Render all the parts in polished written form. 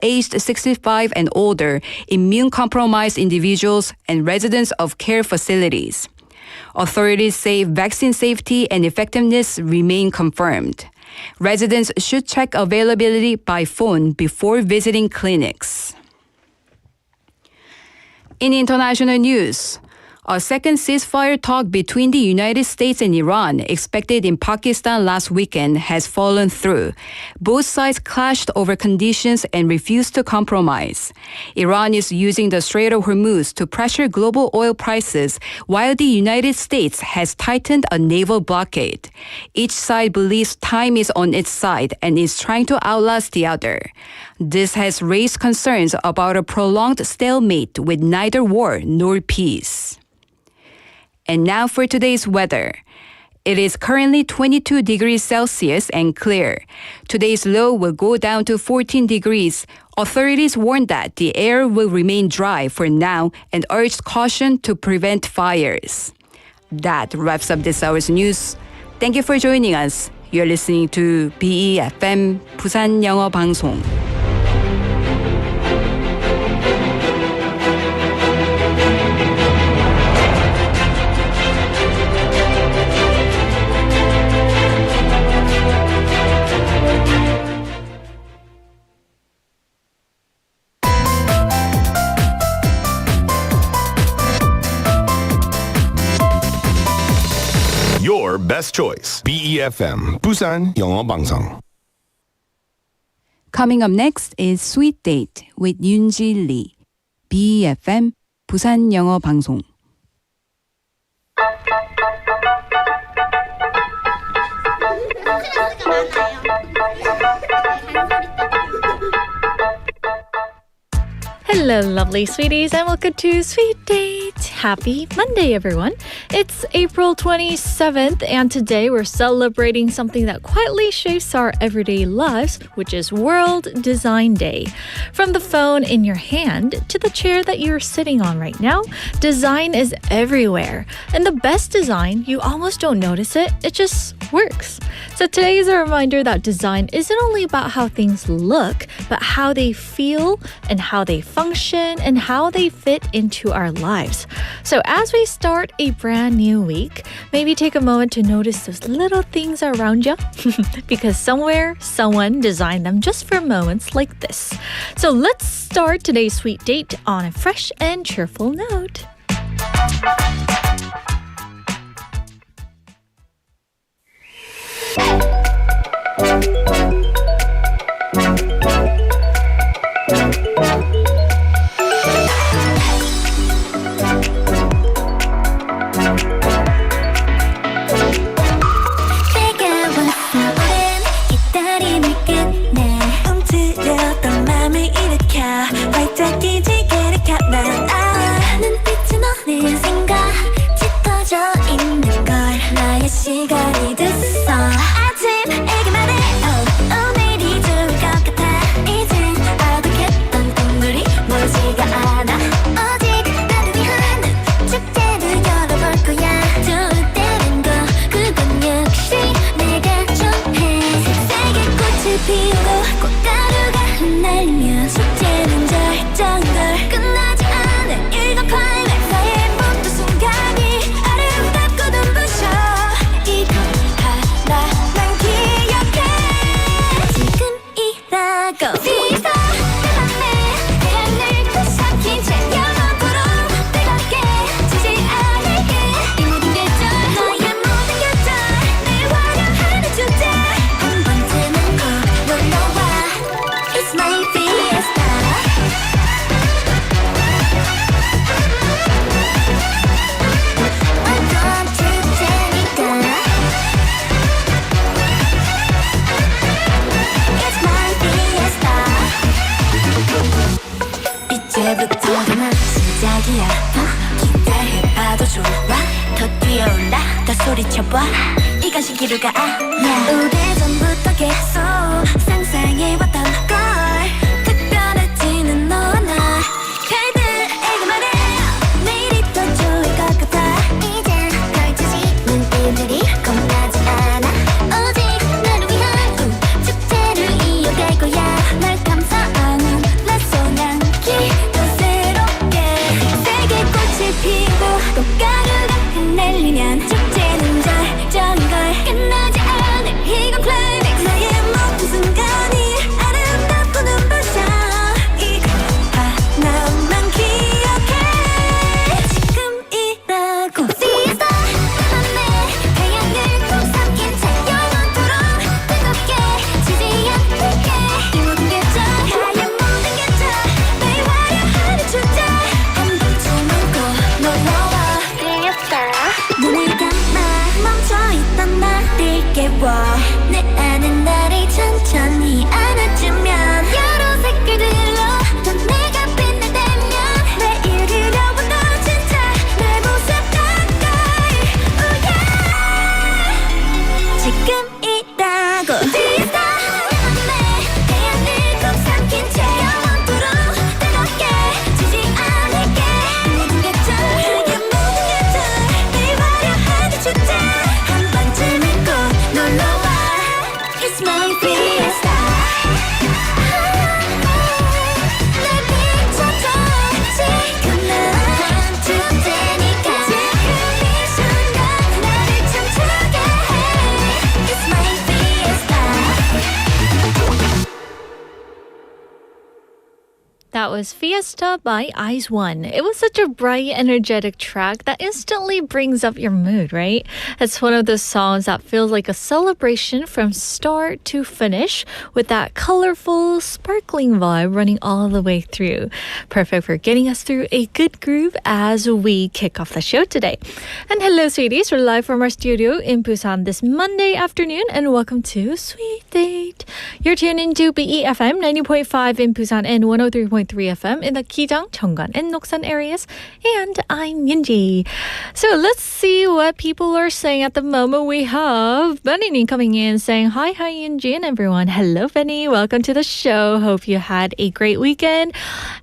aged 65 and older, immune-compromised individuals, and residents of care facilities. Authorities say vaccine safety and effectiveness remain confirmed. Residents should check availability by phone before visiting clinics. In international news, a second ceasefire talk between the United States and Iran, expected in Pakistan last weekend, has fallen through. Both sides clashed over conditions and refused to compromise. Iran is using the Strait of Hormuz to pressure global oil prices, while the United States has tightened a naval blockade. Each side believes time is on its side and is trying to outlast the other. This has raised concerns about a prolonged stalemate with neither war nor peace. And now for today's weather. It is currently 22 degrees Celsius and clear. Today's low will go down to 14 degrees. Authorities warn that the air will remain dry for now and urged caution to prevent fires. That wraps up this hour's news. Thank you for joining us. You're listening to BEFM 부산 영어 방송. Your best choice. BEFM 부산 영어 방송. Coming up next is Sweet Date with Yoonji Lee. BEFM 부산 영어 방송. Hello, lovely sweeties, and welcome to Sweet Date. Happy Monday, everyone. It's April 27th, and today we're celebrating something that quietly shapes our everyday lives, which is World Design Day. From the phone in your hand to the chair that you're sitting on right now, design is everywhere. And the best design, you almost don't notice it, it just works. So today is a reminder that design isn't only about how things look, but how they feel and how they function and how they fit into our lives. So as we start a brand new week, maybe take a moment to notice those little things around you because somewhere, someone designed them just for moments like this. So let's start today's Sweet Date on a fresh and cheerful note. 시간이 됐어 아침에게 말해 오늘이 좋을 것 같아 이젠 어둑했던 꿈들이 멀지가 않아 오직 나를 위한 축제를 열어볼 거야 좋을 때는 거 그건 역시 내가 정해 색색의 꽃을 피우고 꽃가루가 흩날리며 축제는 절정걸 끝나지 않은 일과 클라이맥스의 모든 순간이 아름답고 눈부셔 이제부터는 시작이야 기대해봐도 좋아 더 뛰어올라 더 소리쳐봐 이건 시기류가 아니야 오래전부터 계속 상상해왔던 걸 특별해지는 너와 나 별들에게 말해 내일이 더 좋을 것 같아 이제 펼쳐지는 일들이 겁나지 않아 오직 너를 위한 축제를 이어갈 거야 날 감싸 안은 That was Fiesta by Eyes One. It was such a bright, energetic track that instantly brings up your mood, right? It's one of those songs that feels like a celebration from start to finish with that colorful, sparkling vibe running all the way through. Perfect for getting us through a good groove as we kick off the show today. And hello, sweeties. We're live from our studio in Busan this Monday afternoon, and welcome to Sweet Date. You're tuned into BEFM 90.5 in Busan and 103.3 FM in the Gijang, Cheonggan, and Noksan areas. And I'm Yunji. So let's see what people are saying at the moment. We have Benny coming in saying, hi Yunji and everyone. Hello, Benny. Welcome to the show. Hope you had a great weekend.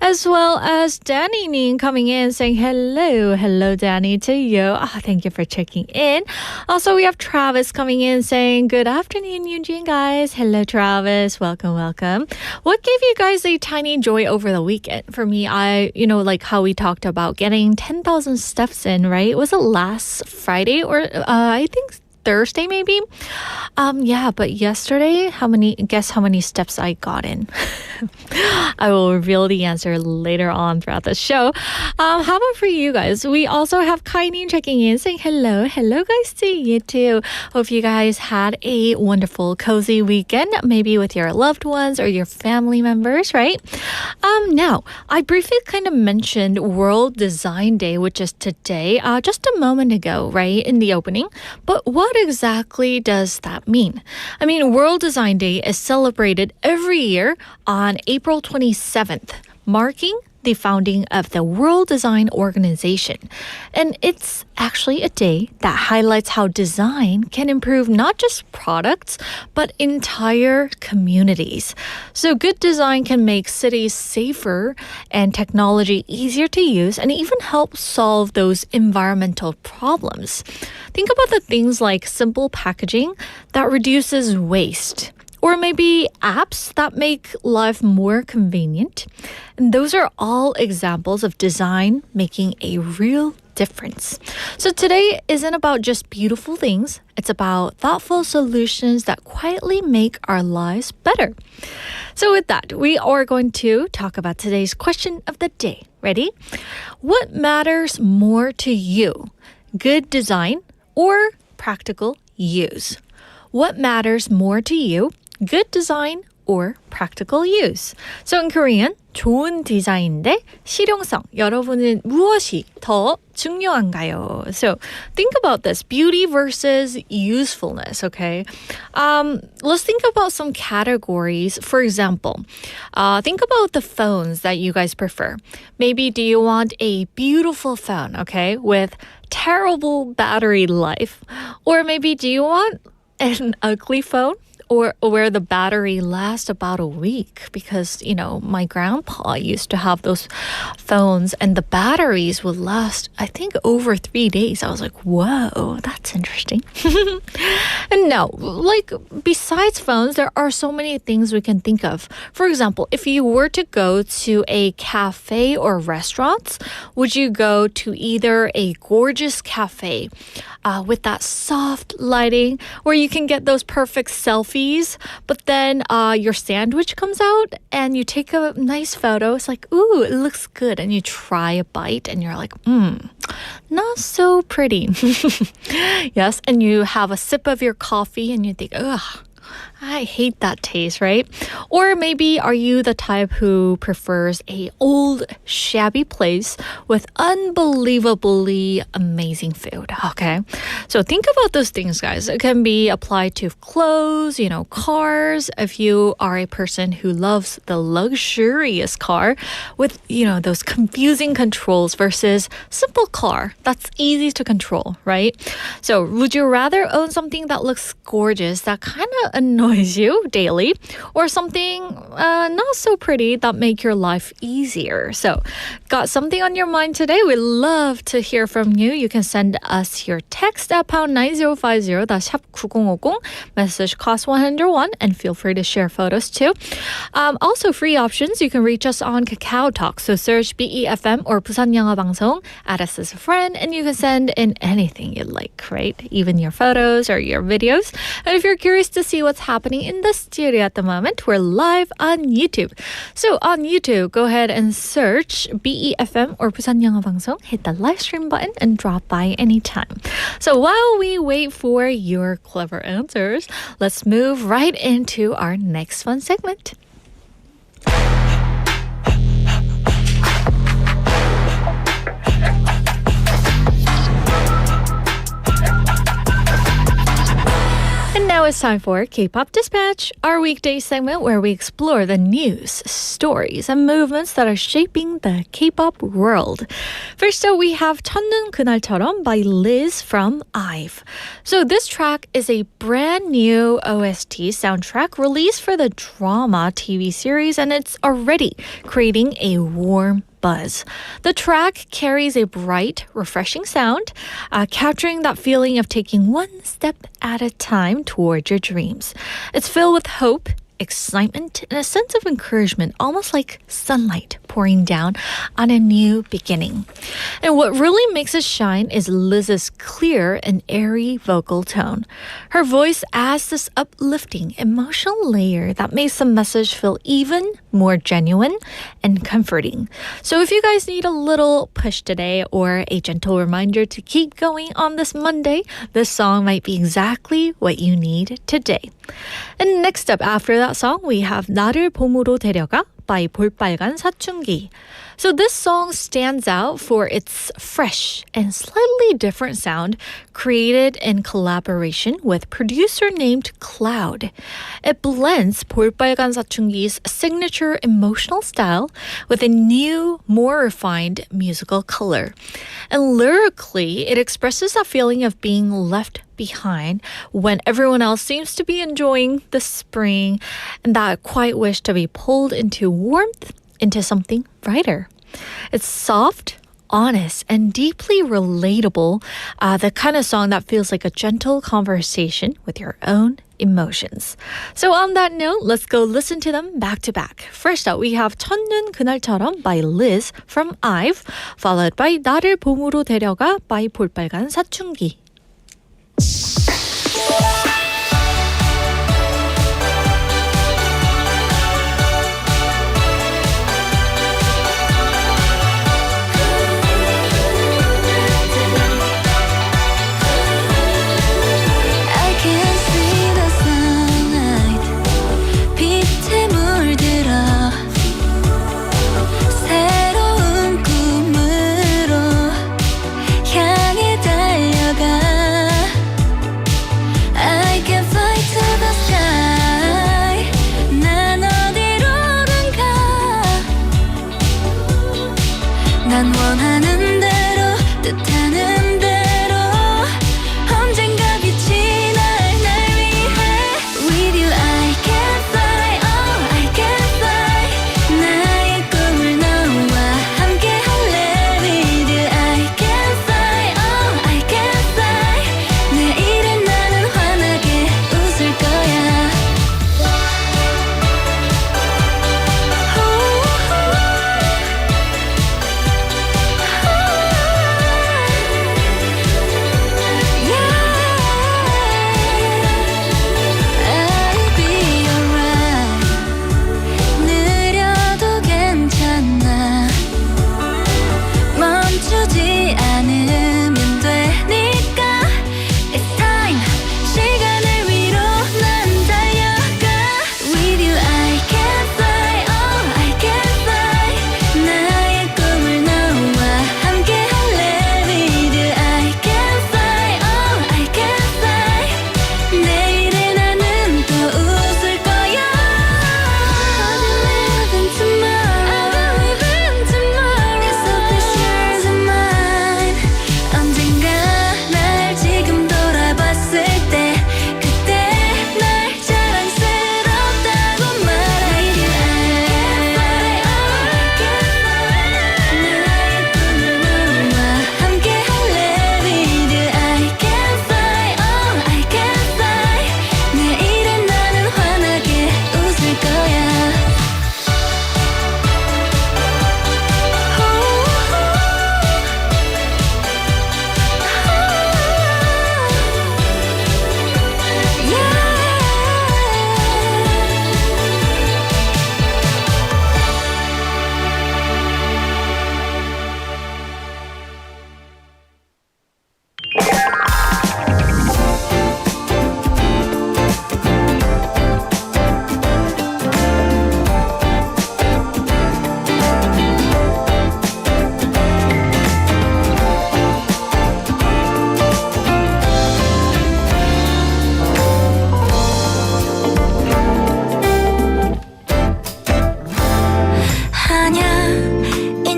As well as Danny Ning coming in saying, hello, Danny, to you. Thank you for checking in. Also, we have Travis coming in saying, good afternoon, Yunji and guys. Hello, Travis. Welcome. What gave you guys a tiny joy over the weekend? For me, like how we talked about getting 10,000 steps in, right? Was it last Friday or I think Thursday maybe? But yesterday, guess how many steps I got in? I will reveal the answer later on throughout the show. How about for you guys? We also have Kainin checking in saying hello guys to you too. Hope you guys had a wonderful cozy weekend, maybe with your loved ones or your family members, right? Now, I briefly kind of mentioned World Design Day, which is today, just a moment ago, right, in the opening. But what exactly does that mean? I mean, World Design Day is celebrated every year on April 27th, marking the founding of the World Design Organization. And it's actually a day that highlights how design can improve not just products, but entire communities. So good design can make cities safer and technology easier to use and even help solve those environmental problems. Think about the things like simple packaging that reduces waste. Or maybe apps that make life more convenient. And those are all examples of design making a real difference. So today isn't about just beautiful things. It's about thoughtful solutions that quietly make our lives better. So with that, we are going to talk about today's question of the day. Ready? What matters more to you? Good design or practical use? What matters more to you? Good design or practical use. So in Korean, 좋은 디자인 대 실용성. 여러분은 무엇이 더 중요한가요? So think about this. Beauty versus usefulness, okay? Let's think about some categories. For example, think about the phones that you guys prefer. Maybe do you want a beautiful phone, okay, with terrible battery life? Or maybe do you want an ugly phone? Or where the battery lasts about a week because, my grandpa used to have those phones and the batteries would last, I think, over 3 days. I was like, whoa, that's interesting. And no, besides phones, there are so many things we can think of. For example, if you were to go to a cafe or restaurant, would you go to either a gorgeous cafe with that soft lighting where you can get those perfect selfies, but then your sandwich comes out and you take a nice photo. It's like, ooh, it looks good. And you try a bite and you're like, not so pretty. Yes, and you have a sip of your coffee and you think, ugh, I hate that taste, right? Or maybe are you the type who prefers a old, shabby place with unbelievably amazing food? Okay, so think about those things, guys. It can be applied to clothes, cars. If you are a person who loves the luxurious car with, those confusing controls versus simple car that's easy to control, right? So would you rather own something that looks gorgeous that kind of annoys you daily, or something not so pretty that make your life easier? So got something on your mind today? We'd love to hear from you. You can send us your text at pound 9050, that's 샵 9050. Message costs 101 and feel free to share photos too. Also free options. You can reach us on Kakao Talk. So search BEFM or Busan 영어 방송, add us as a friend, and you can send in anything you'd like, right? Even your photos or your videos. And if you're curious to see what's happening happening in the studio at the moment. We're live on YouTube. So on YouTube, go ahead and search BEFM or 부산 영어 방송. Hit the live stream button and drop by anytime. So while we wait for your clever answers, let's move right into our next fun segment. And now it's time for K-Pop Dispatch, our weekday segment where we explore the news, stories, and movements that are shaping the K-pop world. First up, we have 첫눈 그날처럼 by Liz from IVE. So this track is a brand new OST soundtrack released for the drama TV series, and it's already creating a warm buzz. The track carries a bright, refreshing sound, capturing that feeling of taking one step at a time toward your dreams. It's filled with hope, excitement, and a sense of encouragement, almost like sunlight pouring down on a new beginning. And what really makes it shine is Liz's clear and airy vocal tone. Her voice adds this uplifting, emotional layer that makes the message feel even more genuine and comforting. So if you guys need a little push today or a gentle reminder to keep going on this Monday, this song might be exactly what you need today. And next up, after that song, we have 나를 봄으로 데려가 by 볼빨간사춘기. So this song stands out for its fresh and slightly different sound created in collaboration with producer named Cloud. It blends 볼빨간사춘기's signature emotional style with a new, more refined musical color. And lyrically, it expresses that feeling of being left behind when everyone else seems to be enjoying the spring and that quiet wish to be pulled into warmth, into something brighter. It's soft, honest, and deeply relatable, the kind of song that feels like a gentle conversation with your own emotions. So on that note, let's go listen to them back to back. First up, we have 첫눈 그날처럼 by Liz from IVE, followed by 나를 봄으로 데려가 by 볼빨간사춘기. 난 원하는 대로 뜻하는 대로 언젠가 빛이 날 위해 With you I can fly, oh I can fly 나의 꿈을 너와 함께 할래 With you I can fly, oh I can fly 내일은 나는 환하게 웃을 거야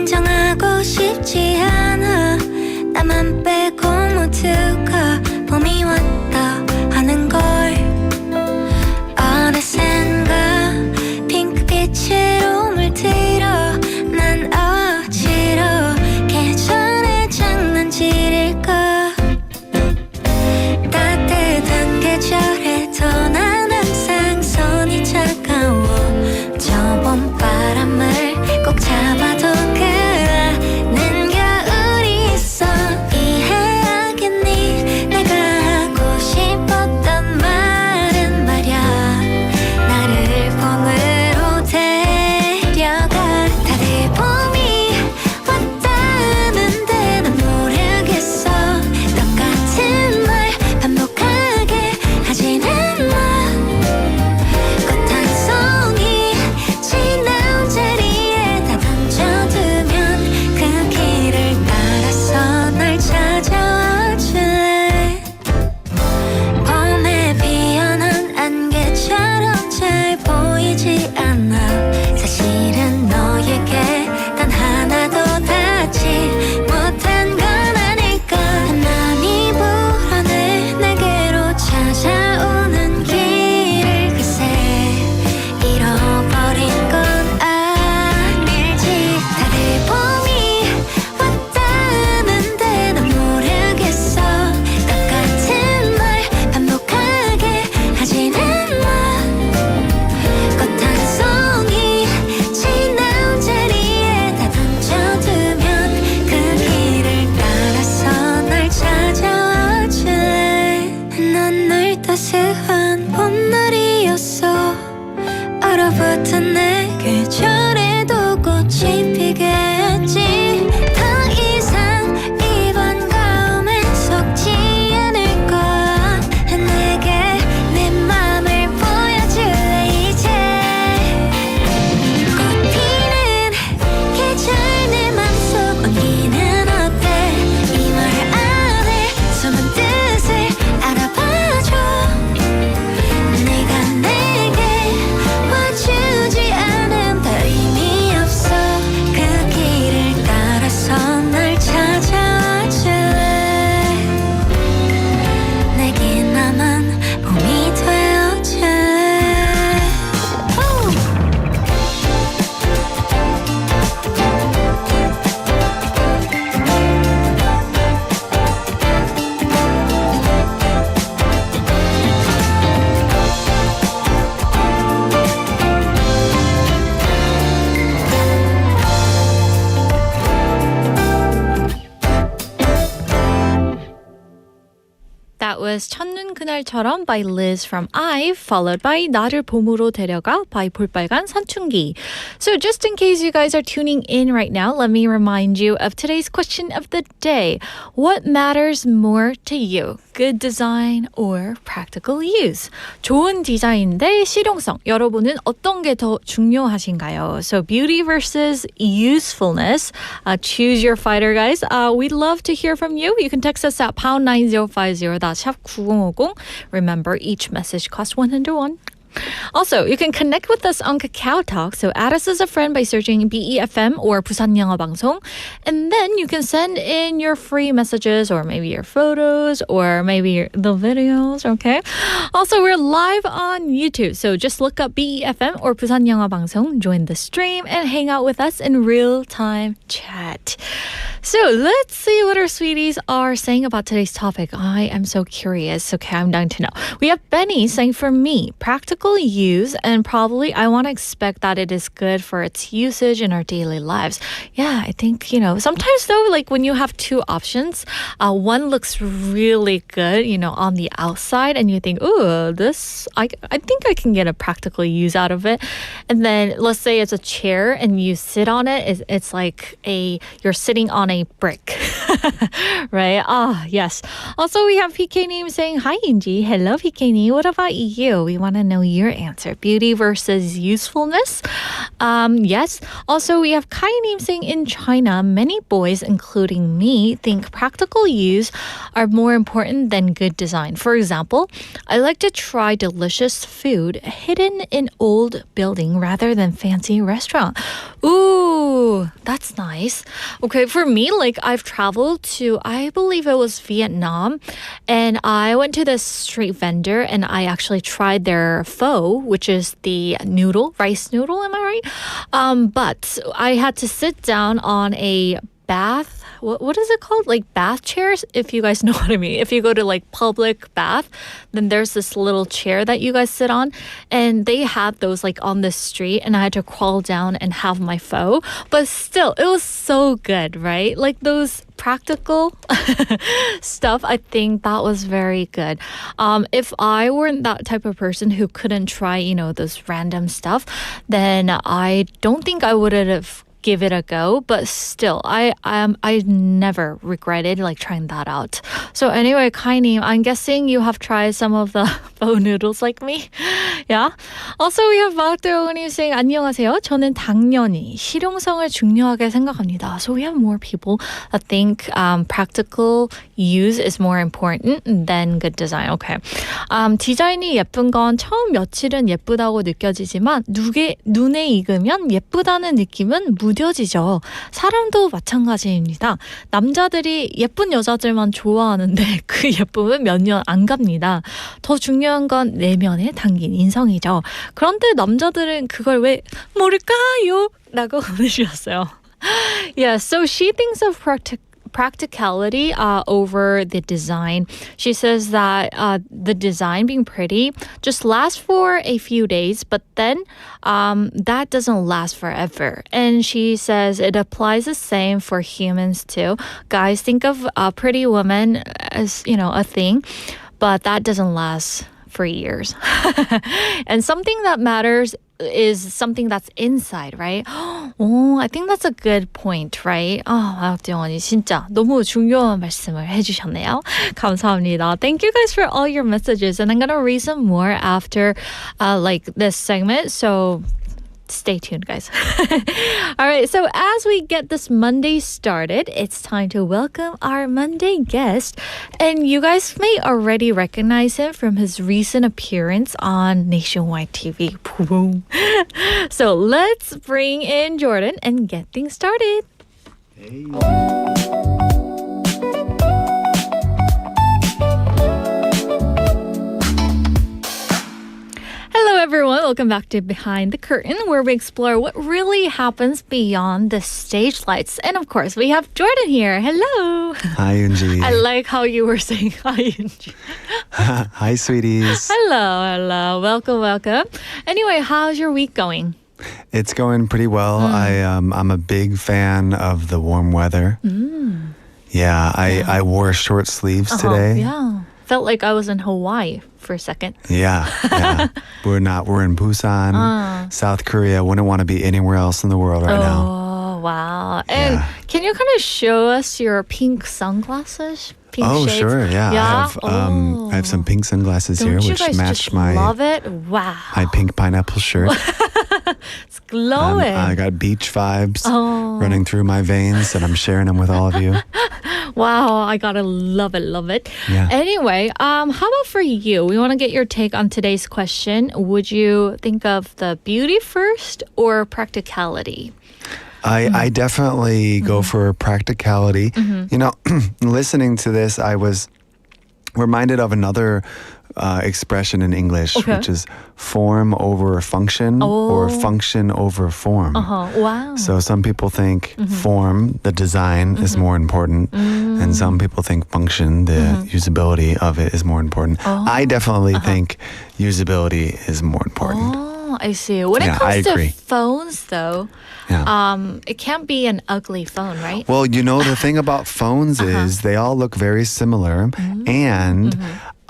인정하고 싶지 않아 나만 빼고 모두가 봄이 왔다 하는 걸 어느샌가 핑크빛으로 물들어 난 어지러 계절의 장난질일까 따뜻한 계절에도 난 항상 손이 차가워 저 봄바람을 꼭 잡아도 그라는 겨울이 있어 이해하겠니 내가 하고 싶었던 말은 말야 나를 봄으로 데려가 다들 봄이 왔다는데 난 모르겠어 똑같은 말 반복하게 하지는 마 꽃 한 송이 지나온 자리에다 던져두면 그 길을 따라서 날 찾아와 줄래 봄에 피어난 안개처럼 잘 보이지 않아 사실은 너에게 단 하나도 닿지 못한 건 아닐까 맘이 불어내 내게로 찾아오는 길을 글쎄 잃어버린 건 아닐지 다들 봄이 왔다는데 난 모르겠어 똑같은 말 반복하게 하지는 마 꽃 한 송이 지나온 자리에다 던져두면 그 길을 따라서 날 찾아와 줄래 넌 늘 따스한 봄날이었어 얼어붙은 내 계절에도 꽃이 피게 했지 더 이상 이번 가음에 속지 않을 거야 내게 내 맘을 보여줄래 이제 꽃 피는 계절 내 맘속 온기는 어때 이 말 안에 숨은 뜻을 알아봐줘 네가 내게 와주지 않으면 더 의미 없어 그 길을 따라서 날 찾아와 줄래 내게 나만 봄이 되어줄래 That was 첫눈 그날처럼 by Liz from IVE, followed by 나를 봄으로 데려가 by 볼빨간사춘기. So just in case you guys are tuning in right now, let me remind you of today's question of the day. What matters more to you? Good design or practical use? 좋은 디자인 대 실용성. 여러분은 어떤 게 더 중요하신가요? So beauty versus usefulness. Choose your fighter, guys. We'd love to hear from you. You can text us at pound 9050. That's 샵 9050. Remember, each message costs 101. Also, you can connect with us on Kakao Talk. So add us as a friend by searching BEFM or Busan 영어 방송. And then you can send in your free messages or maybe your photos or maybe the videos, okay? Also, we're live on YouTube. So just look up BEFM or Busan 영어 방송, join the stream, and hang out with us in real-time chat. So let's see what our sweeties are saying about today's topic. I am so curious. Okay, I'm dying to know. We have Benny saying, for me, practical use, and probably I want to expect that it is good for its usage in our daily lives. Yeah, I think, sometimes though, like when you have two options, one looks really good, on the outside, and you think, ooh, this, I think I can get a practical use out of it. And then let's say it's a chair and you sit on it, it's like you're sitting on a brick, right? Yes. Also, we have PK님 saying, hi, Inji. Hello, PK님. What about you? We want to know your answer. Beauty versus usefulness? Yes. Also, we have Kainim saying, in China, many boys, including me, think practical use are more important than good design. For example, I like to try delicious food hidden in old building rather than fancy restaurant. Ooh, that's that's nice. Okay, for me, like I've traveled to, I believe it was Vietnam, and I went to this street vendor and I actually tried their pho, which is the noodle, rice noodle, am I right? But I had to sit down on a bath. What is it called? Like bath chairs, if you guys know what I mean. If you go to like public bath, then there's this little chair that you guys sit on. And they had those like on the street and I had to crawl down and have my pho. But still, it was so good, right? Like those practical stuff, I think that was very good. If I weren't that type of person who couldn't try, you know, those random stuff, then I don't think I would have give it a go, but still I never regretted like trying that out. So anyway, Kai님, I'm guessing you have tried some of the pho noodles like me. Yeah. Also we have 박도훈님 saying 안녕하세요. 저는 당연히 실용성을 중요하게 생각합니다. So we have more people that think practical use is more important than good design. Okay. 디자인이 예쁜 건 처음 며칠은 예쁘다고 느껴지지만 눈에 익으면 예쁘다는 느낌은 무뎌지죠. 사람도 마찬가지입니다. 남자들이 예쁜 여자들만 좋아하는데 그 예쁨은 몇 년 안 갑니다. 더 중요한 건 내면에 담긴 인성이죠. 그런데 남자들은 그걸 왜 모를까요? 라고 보내주셨어요. Yeah, so she thinks of practicality over the design. She says that the design being pretty just lasts for a few days, but then that doesn't last forever. And she says it applies the same for humans too. Guys think of a pretty woman as, you know, a thing, but that doesn't last for years. And something that matters is something that's inside, right? I think that's a good point, right? 박지원이 진짜 너무 중요한 말씀을 해주셨네요. 감사합니다. Thank you guys for all your messages, and I'm gonna read some more after like this segment. So stay tuned, guys. All right, so as we get this Monday started, it's time to welcome our Monday guest. And you guys may already recognize him from his recent appearance on Nationwide TV. Boom. So let's bring in Jordan and get things started. Hey. Hello, everyone. Welcome back to Behind the Curtain, where we explore what really happens beyond the stage lights. And of course, we have Jordan here. Hello. Hi, Unji. I like how you were saying hi, Unji. Hi, sweeties. Hello. Welcome. Anyway, how's your week going? It's going pretty well. I'm a big fan of the warm weather. Yeah, I wore short sleeves today. Yeah. Felt like I was in Hawaii for a second. Yeah. We're in Busan, South Korea. Wouldn't want to be anywhere else in the world right now. Oh, wow. And can you kind of show us your pink sunglasses? Pink shades? Sure. Yeah. I have some pink sunglasses Don't here, you which guys match just my love it? Wow. my pink pineapple shirt. It's glowing. I got beach vibes running through my veins, and I'm sharing them with all of you. Wow, I gotta love it. Yeah. Anyway, how about for you? We want to get your take on today's question. Would you think of the beauty first or practicality? I definitely go for practicality. You know, listening to this, I was reminded of another expression in English, which is form over function or function over form. Wow. So some people think form, the design, is more important, and some people think function, the usability of it, is more important. I definitely think usability is more important. Oh, I see. When it comes to phones, though, it can't be an ugly phone, right? Well, you know, the thing about phones is they all look very similar, and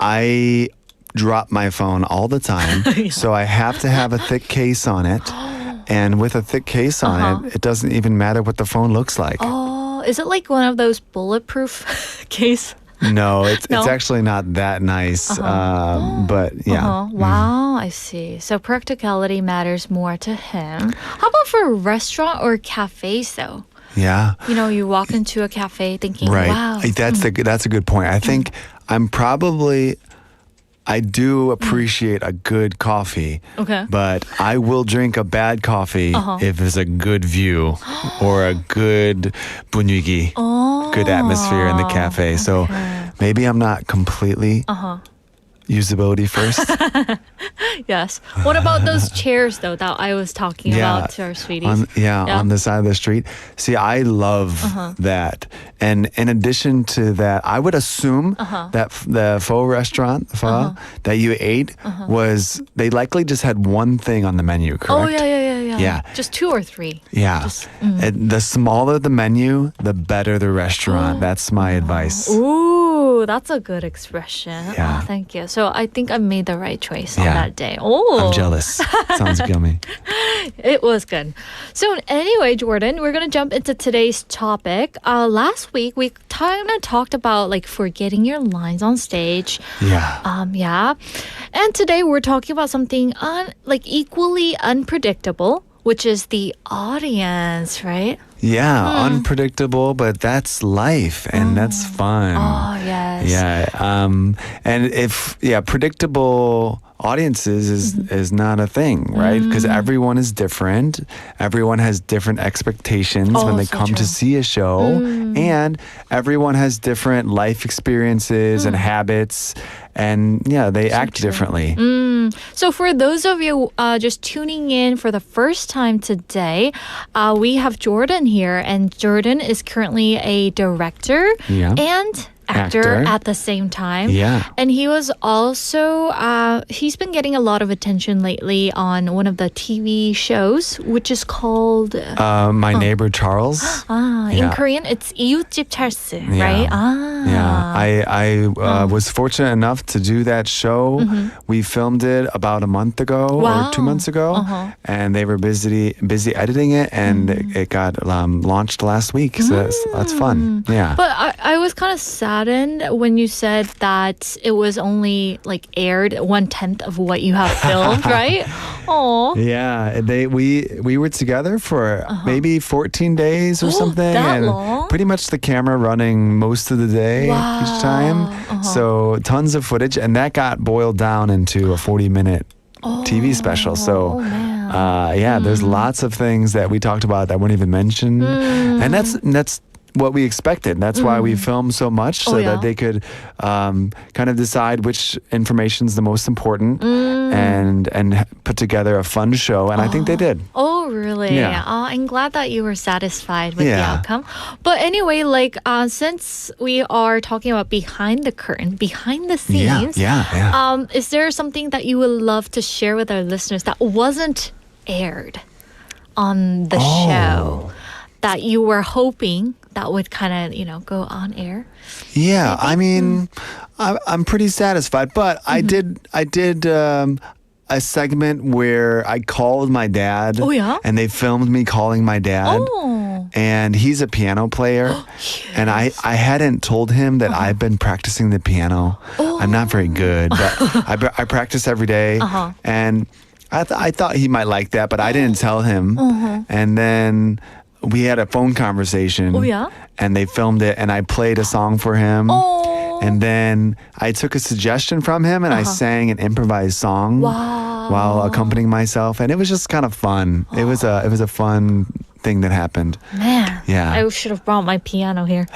I drop my phone all the time, so I have to have a thick case on it. And with a thick case on it, it doesn't even matter what the phone looks like. Oh, is it like one of those bulletproof case? No, it's actually not that nice. But yeah. Wow, I see. So practicality matters more to him. How about for a restaurant or cafes, though? Yeah. You know, you walk into a cafe thinking, right. wow. That's a good point. I think I do appreciate a good coffee. Okay. But I will drink a bad coffee if there's a good view or a good 분위기, good atmosphere in the cafe. So maybe I'm not completely usability first. Yes. What about those chairs, though, that I was talking about to our sweeties? On the side of the street. See, I love that. And in addition to that, I would assume that the pho restaurant, that you ate was, they likely just had one thing on the menu, correct? Oh, yeah. Yeah. Just 2 or 3. Yeah. And the smaller the menu, the better the restaurant. That's my advice. Ooh, that's a good expression. Yeah. Oh, thank you. So I think I made the right choice on that day. Oh, I'm jealous. Sounds yummy. It was good. So anyway, Jordan, we're going to jump into today's topic. Last week, we kind of talked about like forgetting your lines on stage. Yeah. And today we're talking about something like equally unpredictable, which is the audience, right? Yeah, unpredictable, but that's life and that's fun. Oh, yes. Yeah. And predictable audiences is not a thing, right? Because everyone is different. Everyone has different expectations when they come to see a show. And everyone has different life experiences and habits. And they act differently. So for those of you just tuning in for the first time today, we have Jordan here. And Jordan is currently a director and actor at the same time. Yeah. And he was also, he's been getting a lot of attention lately on one of the TV shows, which is called... My Neighbor Charles. In Korean, it's 이웃집 찰스, right? I was fortunate enough to do that show. We filmed it about a month ago or 2 months ago. And they were busy editing it, and it got launched last week. So that's fun. Yeah. But I was kind of saddened when you said that it was only like aired 1/10 of what you have filmed, right? Oh. Yeah, we were together for maybe 14 days or something. That and long? Pretty much the camera running most of the day each time. So tons of footage, and that got boiled down into a 40-minute TV special. So there's lots of things that we talked about that weren't even mentioned. And that's what we expected. That's why we filmed so much, so that they could kind of decide which information is the most important and put together a fun show. And I think they did. Oh, really? Yeah. I'm glad that you were satisfied with the outcome. But anyway, like since we are talking about behind the curtain, behind the scenes, is there something that you would love to share with our listeners that wasn't aired on the show that you were hoping that would kind of, go on air? Yeah, I mean, I'm pretty satisfied, but I did a segment where I called my dad. Oh, yeah? And they filmed me calling my dad. Oh. And he's a piano player. And I hadn't told him that I've been practicing the piano. I'm not very good, but I practice every day. And I thought he might like that, but I didn't tell him. And then we had a phone conversation. Oh, yeah? And they filmed it, and I played a song for him. And then I took a suggestion from him, and I sang an improvised song while accompanying myself, and it was just kind of fun. It was a fun thing that happened. Man, yeah. I should have brought my piano here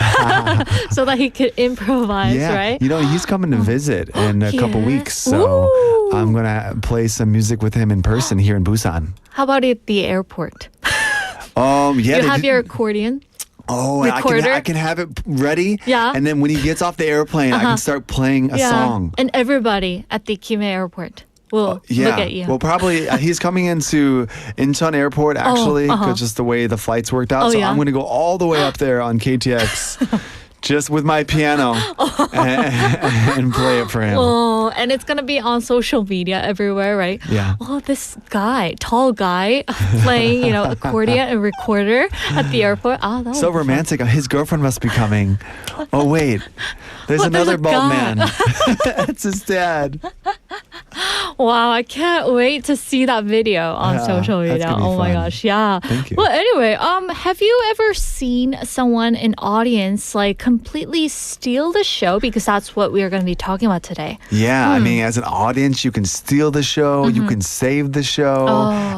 so that he could improvise, right? He's coming to visit in a couple weeks, so I'm gonna play some music with him in person here in Busan. How about at the airport? You have your accordion? I can have it ready. Yeah. And then when he gets off the airplane, I can start playing a song. And everybody at the Kimhae airport will look at you. Well, probably he's coming into Incheon Airport actually, because just the way the flights worked out. So I'm going to go all the way up there on KTX. Just with my piano and play it for him. Oh, and it's going to be on social media everywhere, right? Yeah. Oh, this guy, tall guy, playing, accordion and recorder at the airport. That so romantic. His girlfriend must be coming. Oh, wait. There's another bald man. That's his dad. Wow, I can't wait to see that video on social that's media. gonna be Oh my fun. gosh, yeah. Thank you. Well, anyway, have you ever seen someone in audience like completely steal the show? Because that's what we are going to be talking about today. Yeah, I mean, as an audience, you can steal the show, you can save the show.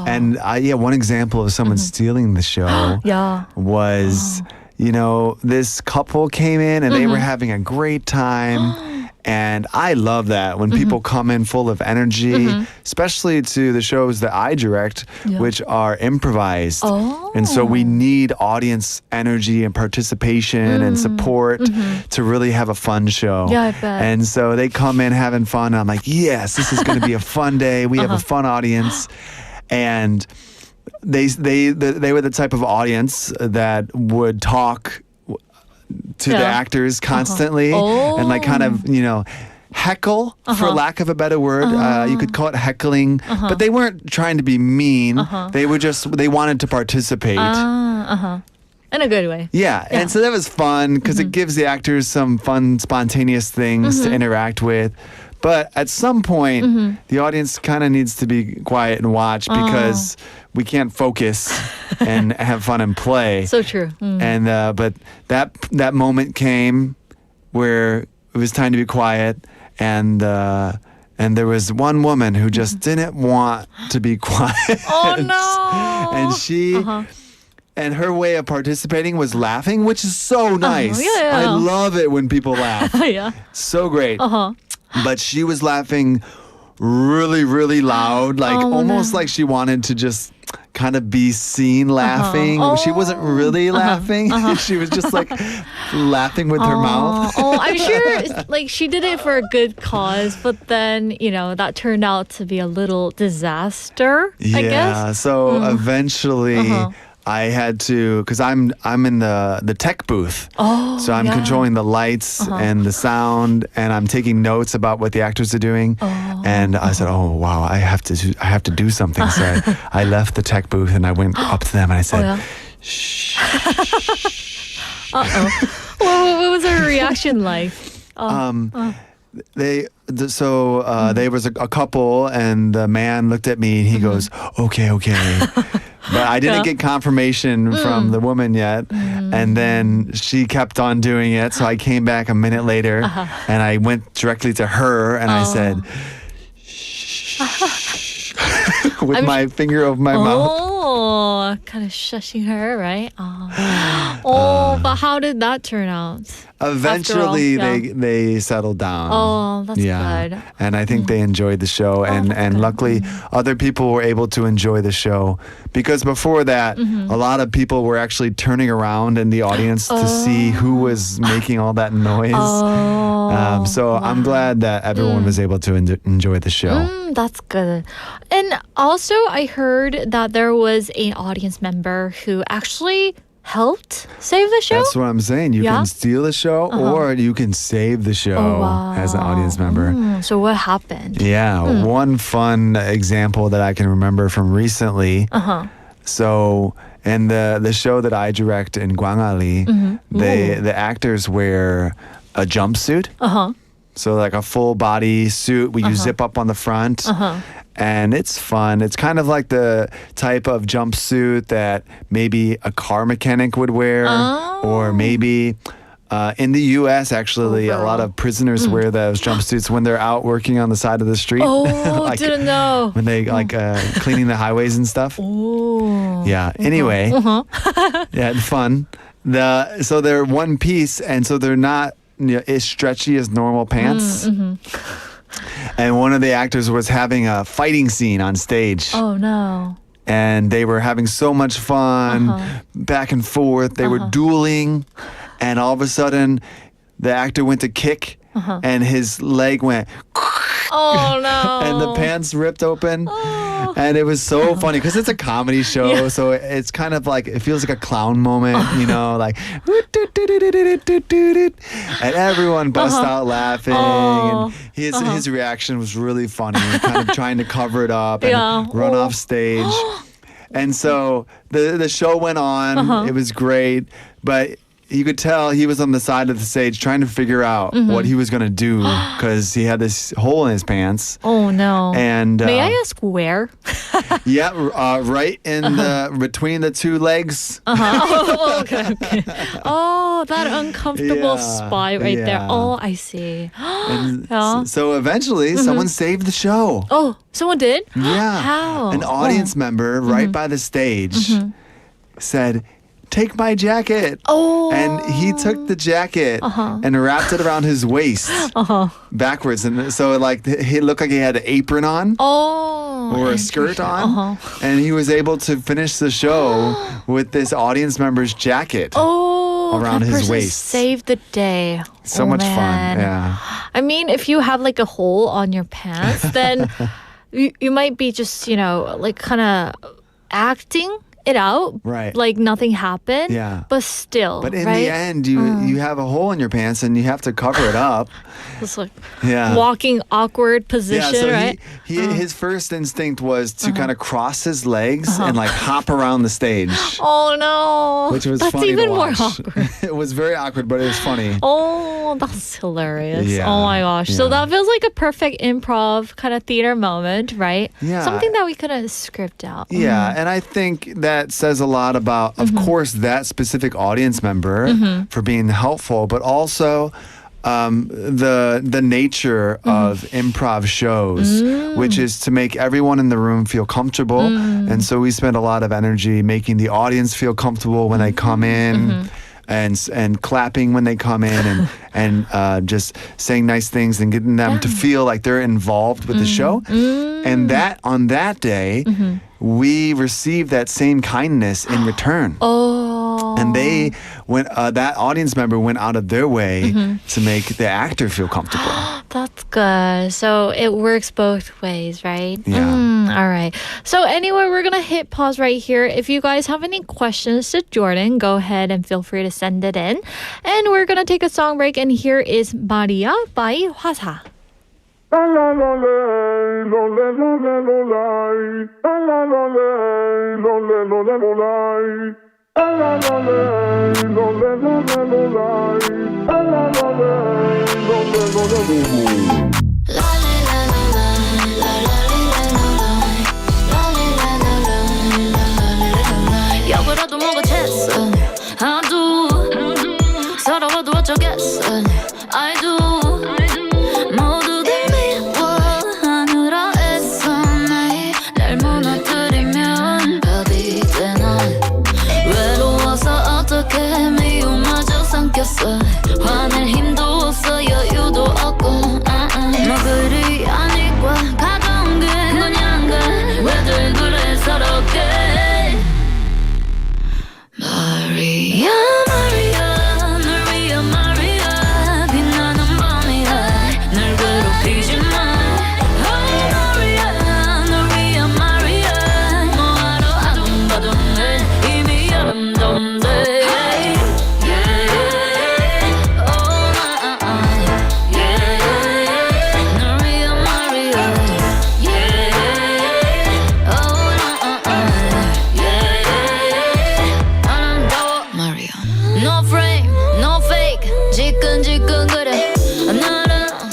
And one example of someone stealing the show Yeah. was, this couple came in and they were having a great time. And I love that when people come in full of energy, especially to the shows that I direct, which are improvised. And so we need audience energy and participation and support to really have a fun show. Yeah, I bet. And so they come in having fun. And I'm like, yes, this is going to be a fun day. We have a fun audience. And they were the type of audience that would talk to the actors constantly and like kind of, heckle, for lack of a better word. You could call it heckling, but they weren't trying to be mean. They wanted to participate. In a good way. Yeah, and so that was fun because it gives the actors some fun, spontaneous things to interact with. But at some point, the audience kind of needs to be quiet and watch because we can't focus and have fun and play. So true. And but that moment came where it was time to be quiet, and there was one woman who just didn't want to be quiet. Oh no! And she. And her way of participating was laughing, which is so nice. Yeah. I love it when people laugh. Yeah. So great. But she was laughing really, really loud, like almost like she wanted to just kind of be seen laughing. She wasn't really laughing. She was just like laughing with her mouth. I'm sure like she did it for a good cause, but then, that turned out to be a little disaster, I guess. Yeah, so eventually I had to, because I'm in the tech booth. So I'm controlling the lights and the sound, and I'm taking notes about what the actors are doing. And I said, oh wow, I have to do something. So I left the tech booth and I went up to them and I said, shh. What was her reaction like? There was a couple, and the man looked at me and he goes, okay. But I didn't get confirmation from the woman yet. And then she kept on doing it. So I came back a minute later and I went directly to her and I said, shh, with my finger over my mouth. Kind of shushing her, right? But how did that turn out? Eventually, they settled down. Oh, that's good. And I think they enjoyed the show. And luckily, other people were able to enjoy the show. Because before that, a lot of people were actually turning around in the audience to see who was making all that noise. So I'm glad that everyone was able to enjoy the show. That's good. And also, I heard that there was an audience member who actually helped save the show. That's what I'm saying. You can steal the show or you can save the show as an audience member. So what happened? Yeah, one fun example that I can remember from recently. So in the show that I direct in Gwangali, the actors wear a jumpsuit. So like a full body suit where you zip up on the front. And it's fun. It's kind of like the type of jumpsuit that maybe a car mechanic would wear. Or maybe in the U.S., actually, a lot of prisoners wear those jumpsuits when they're out working on the side of the street. Like, didn't know. When they cleaning the highways and stuff. Yeah. Anyway. Yeah, it's fun. So they're one piece, and so they're not as stretchy as normal pants. And one of the actors was having a fighting scene on stage. Oh, no. And they were having so much fun, back and forth. They were dueling. And all of a sudden, the actor went to kick, and his leg went... Oh, no. And the pants ripped open. And it was so funny because it's a comedy show. So it's kind of like, it feels like a clown moment, like... And everyone bust out laughing. And his reaction was really funny, kind of trying to cover it up and run off stage. And so the show went on. It was great. But you could tell he was on the side of the stage trying to figure out what he was going to do because he had this hole in his pants. Oh no. And may I ask where? Yeah, right in the between the two legs. Oh, okay. Oh, that uncomfortable Yeah, spot right there. yeah. Oh, I see. And Yeah. so eventually someone saved the show. Oh, someone did? Yeah. How? An audience member right by the stage said, "Take my jacket." Oh. And he took the jacket and wrapped it around his waist backwards. And so like he looked like he had an apron on. Oh. Or a skirt on, and he was able to finish the show with this audience member's jacket around that his person waist. Saved the day. So much man. fun, yeah. I mean, if you have like a hole on your pants, then you might be just, like kind of acting it out. Right. Like nothing happened. Yeah. But still. But in right? the end, you have a hole in your pants and you have to cover it up. It's like Yeah. walking awkward position, Yeah, so right? his first instinct was to kind of cross his legs and like hop around the stage, Oh no. which was That's funny even to more watch. awkward. It was very awkward, but it was funny. Oh, that's hilarious. Yeah, Oh my gosh. So yeah. that feels like a perfect improv kind of theater moment, right? Yeah. Something that we could have script out. Yeah, and I think that says a lot about, of course, that specific audience member for being helpful, but also the nature of improv shows, which is to make everyone in the room feel comfortable. And so we spend a lot of energy making the audience feel comfortable when they come in. And clapping when they come in and just saying nice things and getting them to feel like they're involved with the show. And that on that day, we received that same kindness in return. Oh. And they went. That audience member went out of their way to make the actor feel comfortable. That's good. So it works both ways, right? Yeah. All right. So anyway, we're going to hit pause right here. If you guys have any questions to Jordan, go ahead and feel free to send it in. And we're going to take a song break. And here is Maria by 화사. 여보라도 뭐가 됐어 하도 서러워도 어쩌겠어 I do 모두들 미워하느라 애써 매일 날 무너뜨리면 밥이 되나 외로워서 어떻게 미움마저 삼켰어 화낼 힘도 없어 여유도 없고 뭐 그리 아니까 가까운 게 거냐인가 왜들 그래 서럽게 Maria, Maria, 널 위한 Maria 빛나는 밤이야 널 괴롭히지 마 Oh Maria, 널 위한 Maria 뭐하러 아둥바둥해 이미 아름다운데 Hey, yeah, oh yeah 널 위한 Maria Yeah, oh Maria. No frame, no fake. 지끈지끈거려. 하늘은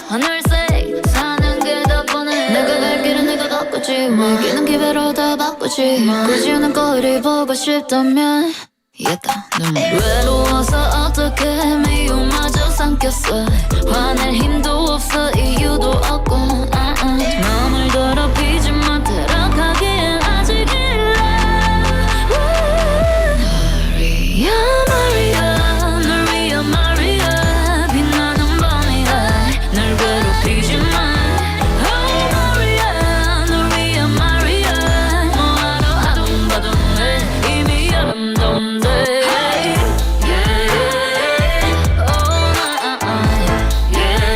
하늘색. 사는 게 더 뻔해. 내가 갈 길은 내가 바꾸지. 먹이는 기회로 다 바꾸지. 굳이 오는 거리 보고 싶다면. 이겼다. 외로워서 어떻게 미움마저 삼켰어. 화낼 힘도 없어 이유도 없고. 마음을 더럽히지 마. 들어가기엔 아직 일러. Maria, Maria, 널 위한 Maria 빛나는 밤이야 널 괴롭히지 마 Oh Maria, 널 위한 Maria 뭐하러 아둥바둥해 이미 아름다운데 Hey, yeah, oh yeah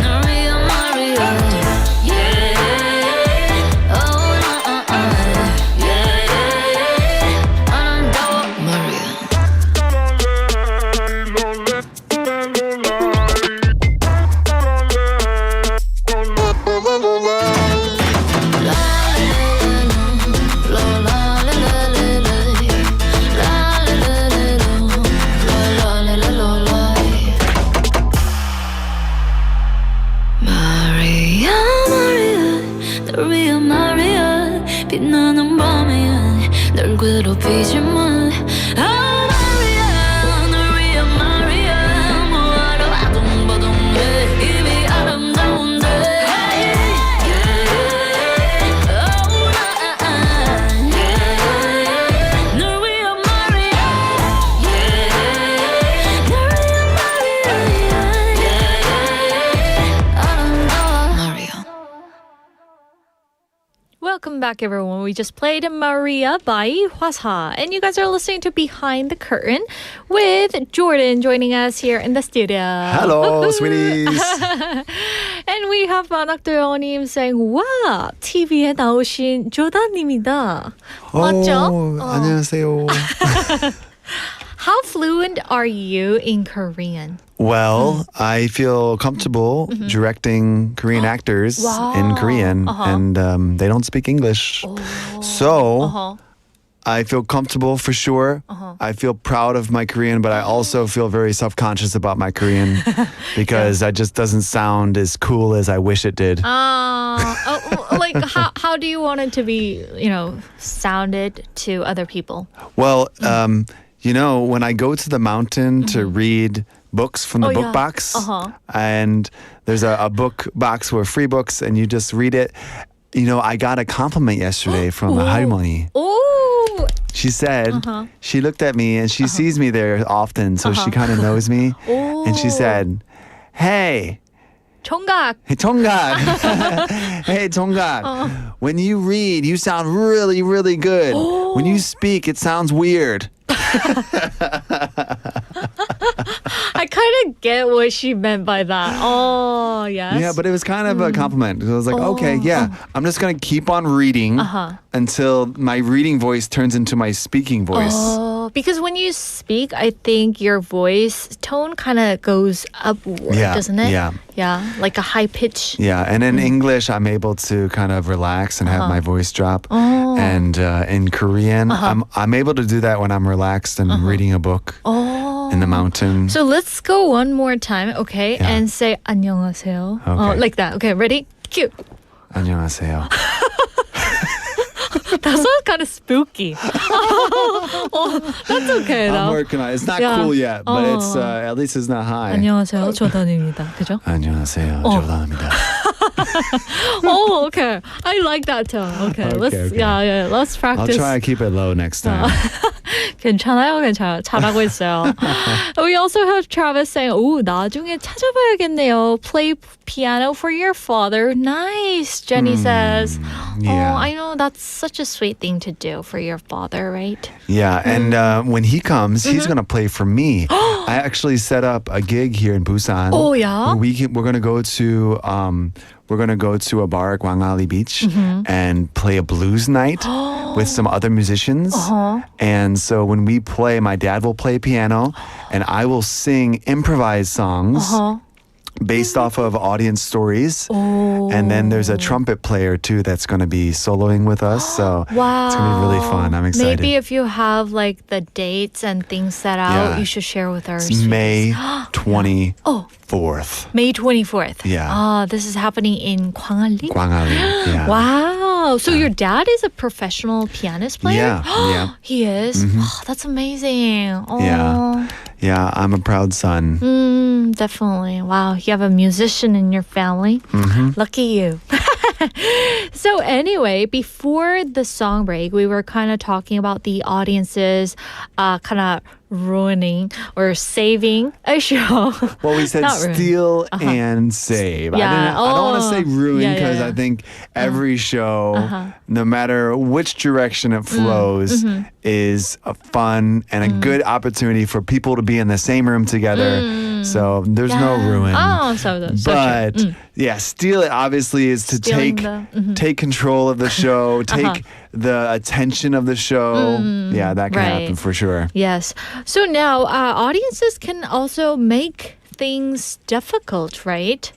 널 위한 Maria Yeah, Welcome back, everyone. We just played Maria by Hwasa. And you guys are listening to Behind the Curtain with Jordan joining us here in the studio. Hello, sweeties. And we have 만학도영님 saying, 와, TV에 나오신 조단님이다. 맞죠? 안녕하세요. How fluent are you in Korean? Well, I feel comfortable directing Korean actors in Korean, and they don't speak English. So I feel comfortable for sure. I feel proud of my Korean, but I also feel very self-conscious about my Korean because it just doesn't sound as cool as I wish it did. Like how do you want it to be, sounded to other people? Well, when I go to the mountain to read books from the book box, and there's a book box with free books, and you just read it. I got a compliment yesterday from a 할머니. Oh! She said, she looked at me, and she sees me there often, so she kind of knows me. And she said, hey, 총각. Hey, Tonggak. Hey, Tonggak. When you read, you sound really, really good. When you speak, it sounds weird. I kind of get what she meant by that. Oh, yes. Yeah, but it was kind of a compliment. I was like, okay, yeah, I'm just going to keep on reading until my reading voice turns into my speaking voice. Oh, because when you speak, I think your voice tone kind of goes upward, doesn't it? Yeah. Yeah, like a high pitch. Yeah, and in English, I'm able to kind of relax and have my voice drop. And in Korean, I'm able to do that when I'm relaxed and reading a book in the mountain. So let's go one more time, okay? Yeah. And say 안녕하세요. Okay. Like that. Okay, ready? Cue. 안녕하세요. That sounds kind of spooky. That's okay, though. I'm working on it. It's not cool yet, but it's at least it's not high. 안녕하세요, 조단입니다. 그죠? 안녕하세요, 조단입니다. Oh, okay. I like that tone. Okay, let's I'll practice. try to keep it low next time. 괜찮아요. 잘하고 있어요. We also have Travis saying, 오, 나중에 찾아봐야겠네요. Play piano for your father. Nice, Jenny says. Yeah. Oh, I know that's such a sweet thing to do for your father, right? Yeah, and when he comes, he's going to play for me. I actually set up a gig here in Busan. Oh, yeah? Where we're going to go to a bar at Gwangali Beach and play a blues night with some other musicians. And so when we play, my dad will play piano and I will sing improvised songs based off of audience stories. And then there's a trumpet player too that's going to be soloing with us. So Wow. it's going to be really fun. I'm excited. Maybe if you have like the dates and things set out, you should share with us. It's May 24th. May 24th. Yeah. This is happening in Gwangali? Gwangali. Yeah. Wow. So your dad is a professional pianist player? Yeah. He is? Oh, that's amazing. Oh. Yeah, I'm a proud son. Definitely. Wow. You have a musician in your family. Lucky you. So anyway, before the song break, we were kind of talking about the audiences kind of ruining or saving a show. Well, we said Not ruin. steal and save. Yeah. I don't want to say ruin because yeah. I think every show, no matter which direction it flows, is a fun and a good opportunity for people to be in the same room together. So there's no ruin. Oh, so But yeah, steal it obviously is to take control of the show, take the attention of the show. Yeah, that can happen for sure. Yes. So now audiences can also make things difficult, right?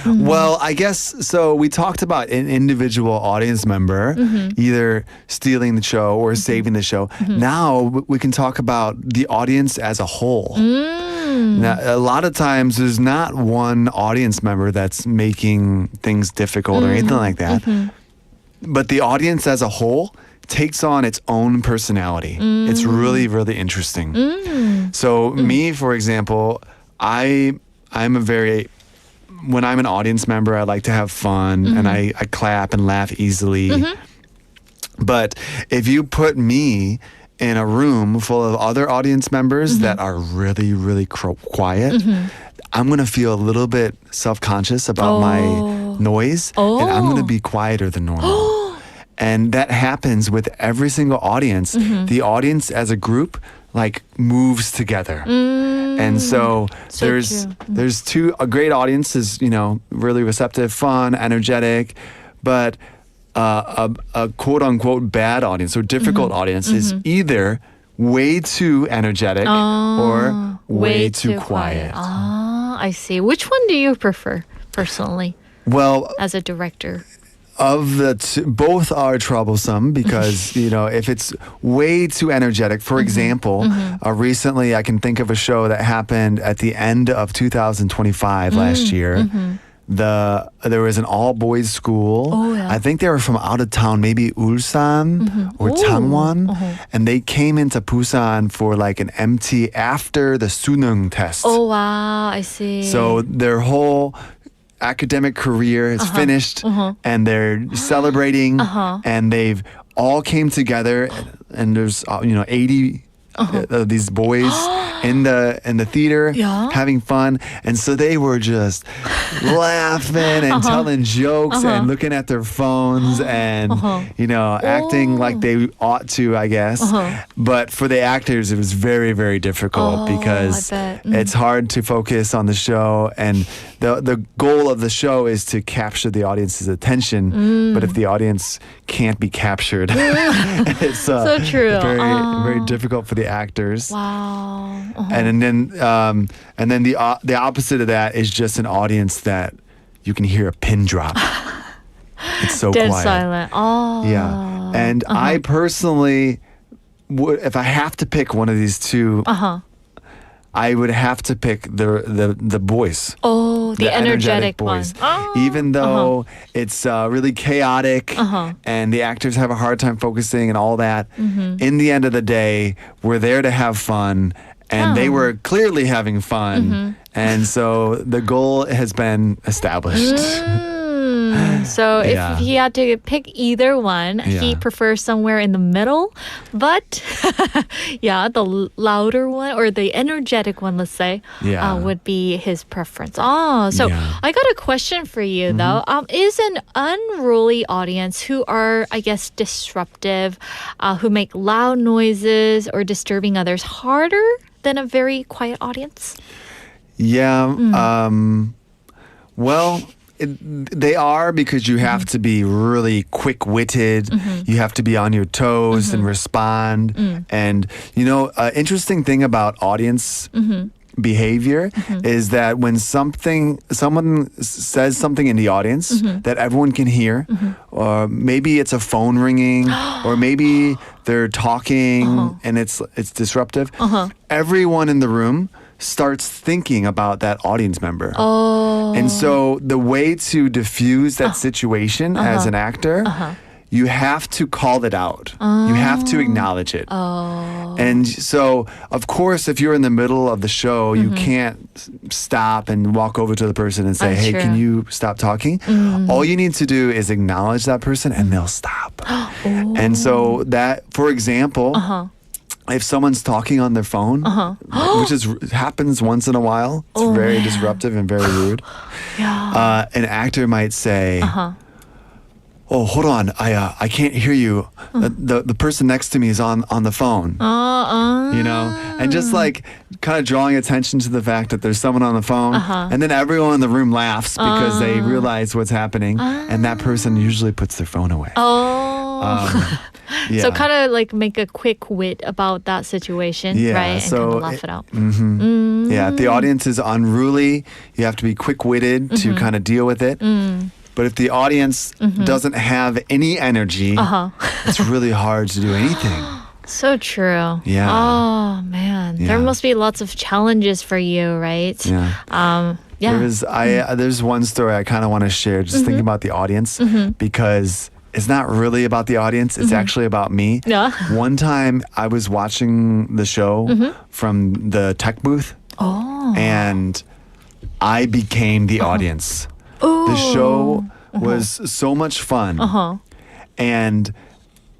Well, I guess so. We talked about an individual audience member either stealing the show or saving the show. Now we can talk about the audience as a whole. Now, a lot of times there's not one audience member that's making things difficult or anything like that. But the audience as a whole takes on its own personality. It's really, really interesting. So me, for example, I'm a very... When I'm an audience member, I like to have fun and I clap and laugh easily. But if you put me in a room full of other audience members that are really, really quiet, I'm going to feel a little bit self-conscious about my noise and I'm going to be quieter than normal. And that happens with every single audience. The audience as a group like moves together. And so there's two great audiences, you know, really receptive, fun, energetic, but a quote unquote bad audience or difficult audience is either way too energetic or way too quiet. Ah, I see. Which one do you prefer personally? Well, as a director? Of the two, both are troublesome because, you know, if it's way too energetic, for example, recently I can think of a show that happened at the end of 2025 last year. There was an all-boys school. Oh, yeah. I think they were from out of town, maybe Ulsan or Changwon. And they came into Busan for like an MT after the Suneung test. Oh, wow. I see. So their whole academic career is finished and they're celebrating and they've all came together and there's 80 these boys in the theater having fun, and so they were just laughing and telling jokes and looking at their phones and acting like they ought to, I guess. But for the actors it was very, very difficult because it's hard to focus on the show, and the goal of the show is to capture the audience's attention, but if the audience can't be captured it's so true. very difficult for the actors. Wow. And then the opposite of that is just an audience that you can hear a pin drop. It's so Dead quiet. silent. Oh. Yeah. And I personally would, if I have to pick one of these two, I would have to pick the voice. Oh, the energetic voice. one. Oh. Even though it's really chaotic and the actors have a hard time focusing and all that, in the end of the day, we're there to have fun, and they were clearly having fun, and so the goal has been established. So if he had to pick either one, he prefers somewhere in the middle. But the louder one or the energetic one, let's say, would be his preference. Oh, so I got a question for you though. Is an unruly audience who are, I guess, disruptive, who make loud noises or disturbing others harder than a very quiet audience? Yeah. Well, they are, because you have to be really quick-witted. You have to be on your toes and respond. And, interesting thing about audience behavior is that when someone says something in the audience that everyone can hear, or maybe it's a phone ringing, or maybe they're talking and it's disruptive, everyone in the room starts thinking about that audience member. And so the way to diffuse that situation as an actor, you have to call it out. You have to acknowledge it. And so, of course, if you're in the middle of the show, you can't stop and walk over to the person and say, hey, can you stop talking? All you need to do is acknowledge that person and they'll stop. And so that, for example, if someone's talking on their phone, which happens once in a while, it's very disruptive and very rude. An actor might say, oh, hold on, I can't hear you. The person next to me is on the phone. And just like kind of drawing attention to the fact that there's someone on the phone, and then everyone in the room laughs because they realize what's happening, and that person usually puts their phone away. So kind of like make a quick wit about that situation, right? And kind of laugh it out. Yeah, if the audience is unruly, you have to be quick-witted to kind of deal with it. But if the audience doesn't have any energy, it's really hard to do anything. So true. Yeah. Oh, man. There must be lots of challenges for you, right? Yeah. There's one story I kind of want to share, just thinking about the audience, because it's not really about the audience. It's actually about me. Yeah. One time I was watching the show from the tech booth, and I became the audience. The show was so much fun, and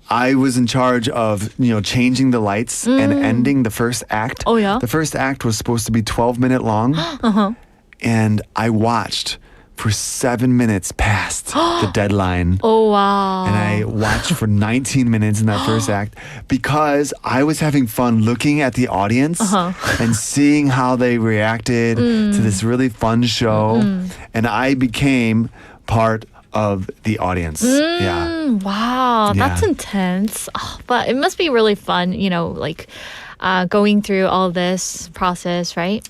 I was in charge of changing the lights and ending the first act. The first act was supposed to be 12-minute long, and I watched for 7 minutes past the deadline. Oh, wow. And I watched for 19 minutes in that first act because I was having fun looking at the audience and seeing how they reacted to this really fun show. And I became part of the audience. Yeah. Wow, that's Yeah. intense. Oh, but it must be really fun, you know, like going through all this process, right?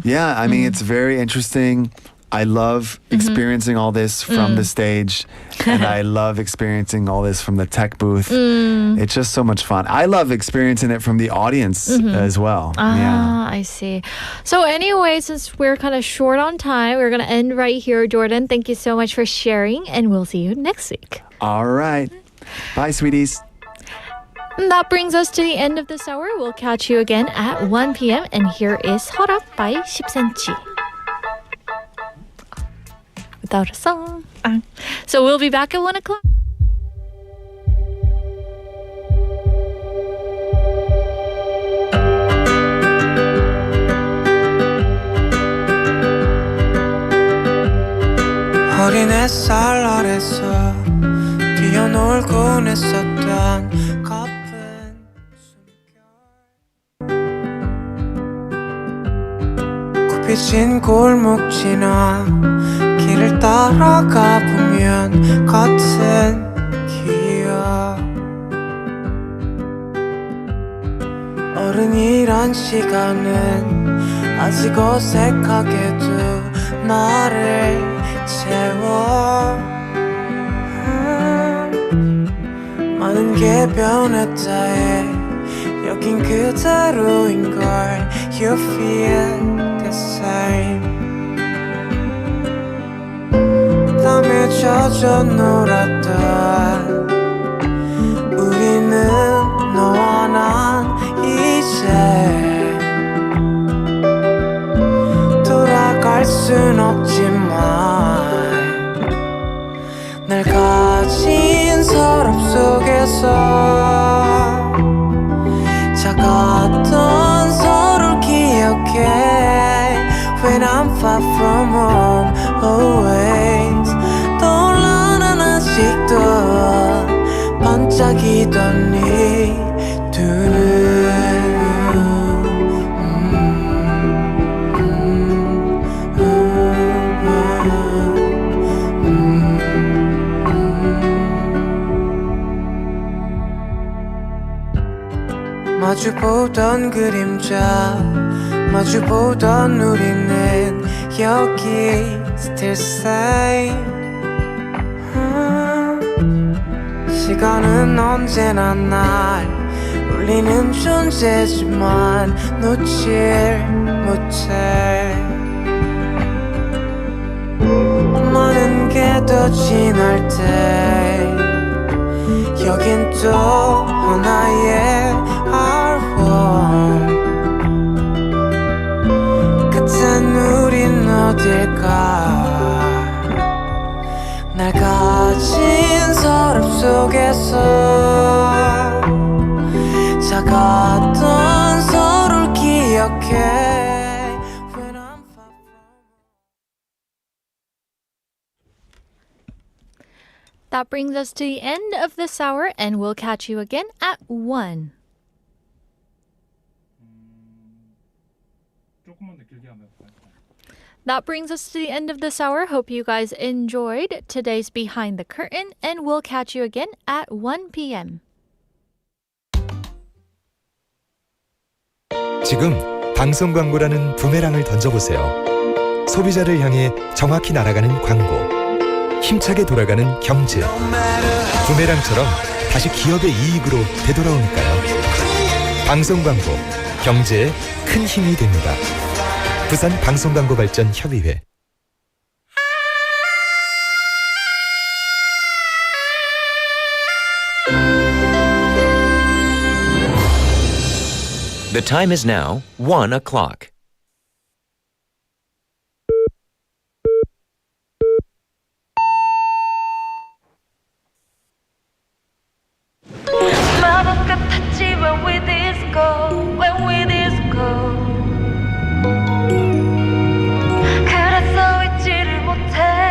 Yeah, I mean, it's very interesting. I love experiencing all this from the stage, and I love experiencing all this from the tech booth. It's just so much fun. I love experiencing it from the audience as well. Yeah. I see. So anyway, since we're kind of short on time, we're going to end right here. Jordan, thank you so much for sharing, and we'll see you next week. All right. Bye, sweeties. And that brings us to the end of this hour. We'll catch you again at 1 p.m. And here is 허락 by 10cm. Without a song. So we'll be back at 1 o'clock. 어린 햇살 아래서 뛰어놀곤 했었던 가쁜 숨결 굽이진 골목 지나 길을 따라가 보면 같은 기억 어른이란 시간은 아직 어색하게도 나를 채워 많은 게 변했다 해 여긴 그대로인걸 You feel the same 땀에 젖어 놀았던 우리는 너와 난 이제 돌아갈 순 없지만 날 가진 서랍 속에서 작았던 서로를 기억해 When I'm far from home always 떠올라 난 아직도 반짝이던 이두 눈 마주보던 그림자 마주보던 우리는 여기 still same 시간은 언제나 날 울리는 존재지만 놓질 못해 많은 게 더 지날 때 여긴 또 하나의 끝은 우린 어딜까 날 가진 서랍 속에서 작았던 서로를 기억해 When I'm far from That brings us to the end of this hour, and we'll catch you again at 1. That brings us to the end of this hour. Hope you guys enjoyed today's Behind the Curtain, and we'll catch you again at 1 p.m. 지금 방송 광고라는 부메랑을 던져보세요. 소비자를 향해 정확히 날아가는 광고, 힘차게 돌아가는 경제. 부메랑처럼 다시 기업의 이익으로 되돌아오니까요. 방송 광고, 경제에 큰 힘이 됩니다. 부산 방송광고발전협의회. The time is now 1 o'clock. 마법 같았지 when we disco when we disco 그래서 잊지를 못해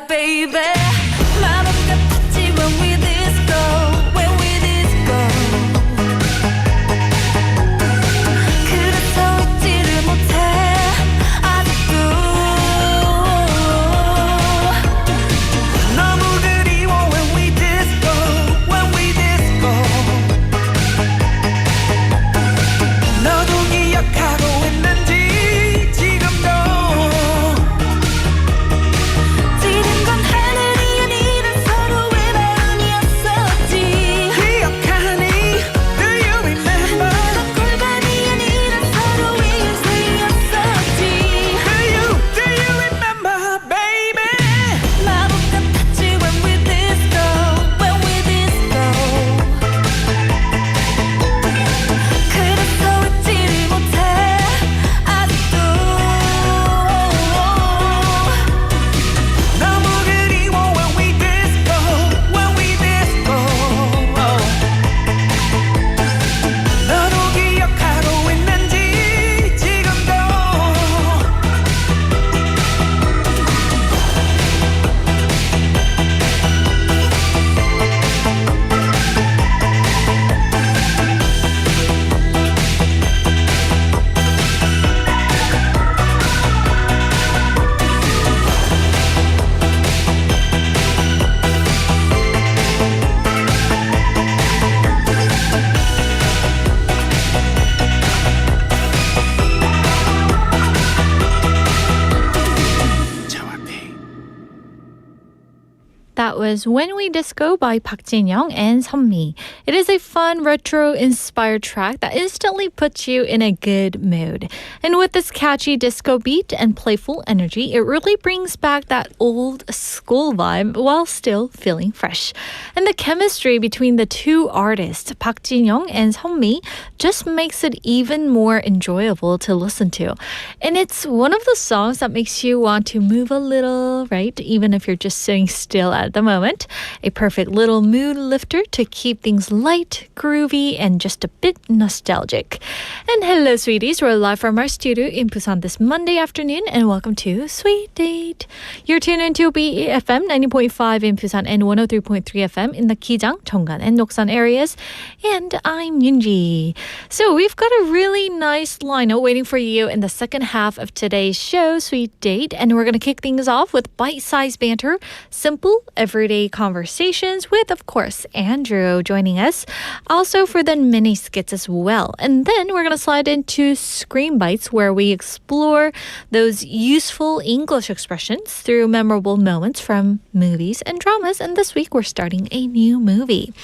baby. 마법 같았지 when we disco, when we disco. 그래서 잊지를 못해 아직도. 너무 그리워 when we disco, when we disco. 너도 기억하고 있는지 지금도. 지는 건 하늘이 아니라 서로의 마음이었었지. 기억하니? Do you remember? 넌 골반이 아니라 서로의 인생이었었지. Do you remember, baby? 마법 같았지 when we disco, when we disco. 그래서 잊지를 못해 아직도. 너무 그리워 when we disco, when we disco. 너도 기억하고 있는지 지금도. That was When We Disco by Park Jin-young and Sunmi. It is a fun, retro-inspired track that instantly puts you in a good mood. And with this catchy disco beat and playful energy, it really brings back that old school vibe while still feeling fresh. And the chemistry between the two artists, Park Jin-young and Sunmi, just makes it even more enjoyable to listen to. And it's one of the songs that makes you want to move a little, right? Even if you're just sitting still at the moment. A perfect little mood lifter to keep things light, groovy, and just a bit nostalgic. And hello, sweeties. We're live from our studio in Busan this Monday afternoon, and welcome to Sweet Date. You're tuned into BEFM 90.5 in Busan and 103.3 FM in the Kijang, Cheonggan, and Noksan areas. And I'm Yunji. So we've got a really nice lineup waiting for you in the second half of today's show, Sweet Date. And we're going to kick things off with bite-sized banter, simple, everyday conversations with, of course, Andrew joining us. Also for the mini skits as well. And then we're going to slide into Screen Bites, where we explore those useful English expressions through memorable moments from movies and dramas. And this week we're starting a new movie.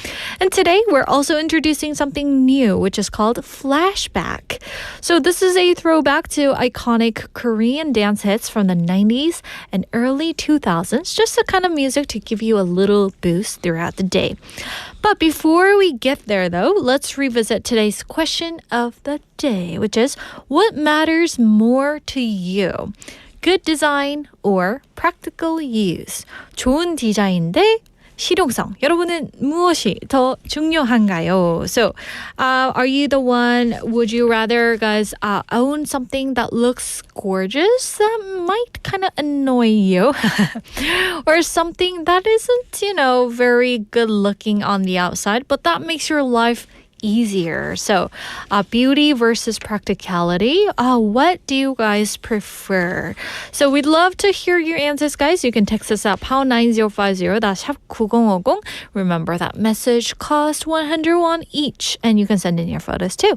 And today we're also introducing something new, which is called Flashback. So this is a throwback to iconic Korean dance hits from the 90s and early 2000s, just the kind of music to give you a little boost throughout the day. But before we get there, though, let's revisit today's question of the day, which is, what matters more to you? Good design or practical use? 좋은 디자인 대 실용성. 여러분은 무엇이 더 중요한가요? So, are you the one, would you rather, guys, own something that looks gorgeous that might kind of annoy you? Or something that isn't, very good looking on the outside, but that makes your life easier. So, beauty versus practicality. What do you guys prefer? So, we'd love to hear your answers, guys. You can text us at pound 9050. That's 샵 9050. Remember that message costs 100 won each, and you can send in your photos too.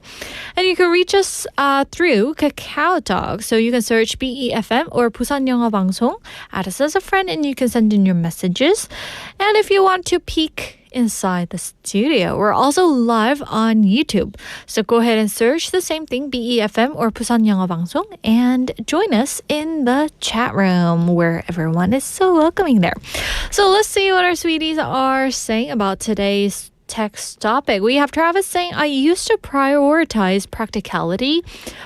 And you can reach us through Kakao Talk. So you can search BEFM or Busan 영어 방송. Add us as a friend, and you can send in your messages. And if you want to peek inside the studio, we're also live on YouTube. So go ahead and search the same thing, BEFM or Busan 영어 방송, and join us in the chat room where everyone is so welcoming there. So let's see what our sweeties are saying about today's text topic. We have Travis saying, I used to prioritize practicality,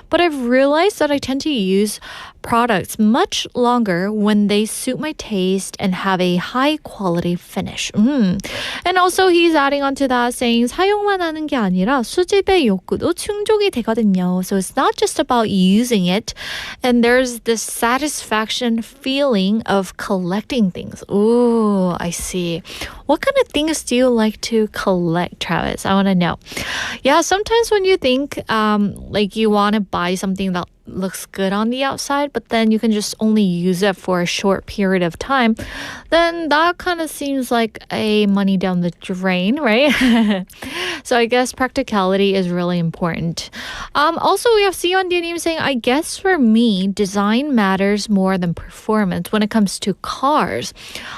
but I've realized that I tend to use products much longer when they suit my taste and have a high quality finish. And also he's adding on to that saying 사용만 하는 게 아니라 수집의 욕구도 충족이 되거든요. So it's not just about using it, and there's this satisfaction feeling of collecting things. Ooh, I see. What kind of things do you like to collect, Travis? I want to know. Yeah, sometimes when you think like you want to buy something that looks good on the outside, but then you can just only use it for a short period of time, then that kind of seems like a money down the drain, right? So I guess practicality is really important. Also, we have Sion Dianim saying, I guess for me, design matters more than performance when it comes to cars.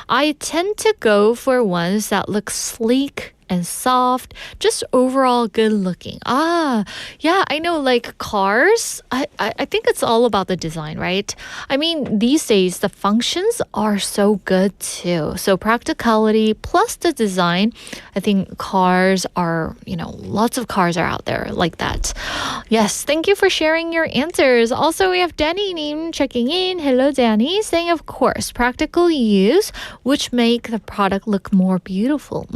I tend to go for ones that look sleek and soft, just overall good looking. Yeah, I know, like cars, I think it's all about the design, right? I mean, these days, the functions are so good too. So practicality plus the design, I think cars are, lots of cars are out there like that. Yes, thank you for sharing your answers. Also, we have Danny Nim checking in. Hello, Danny, saying, of course, practical use, which make the product look more beautiful.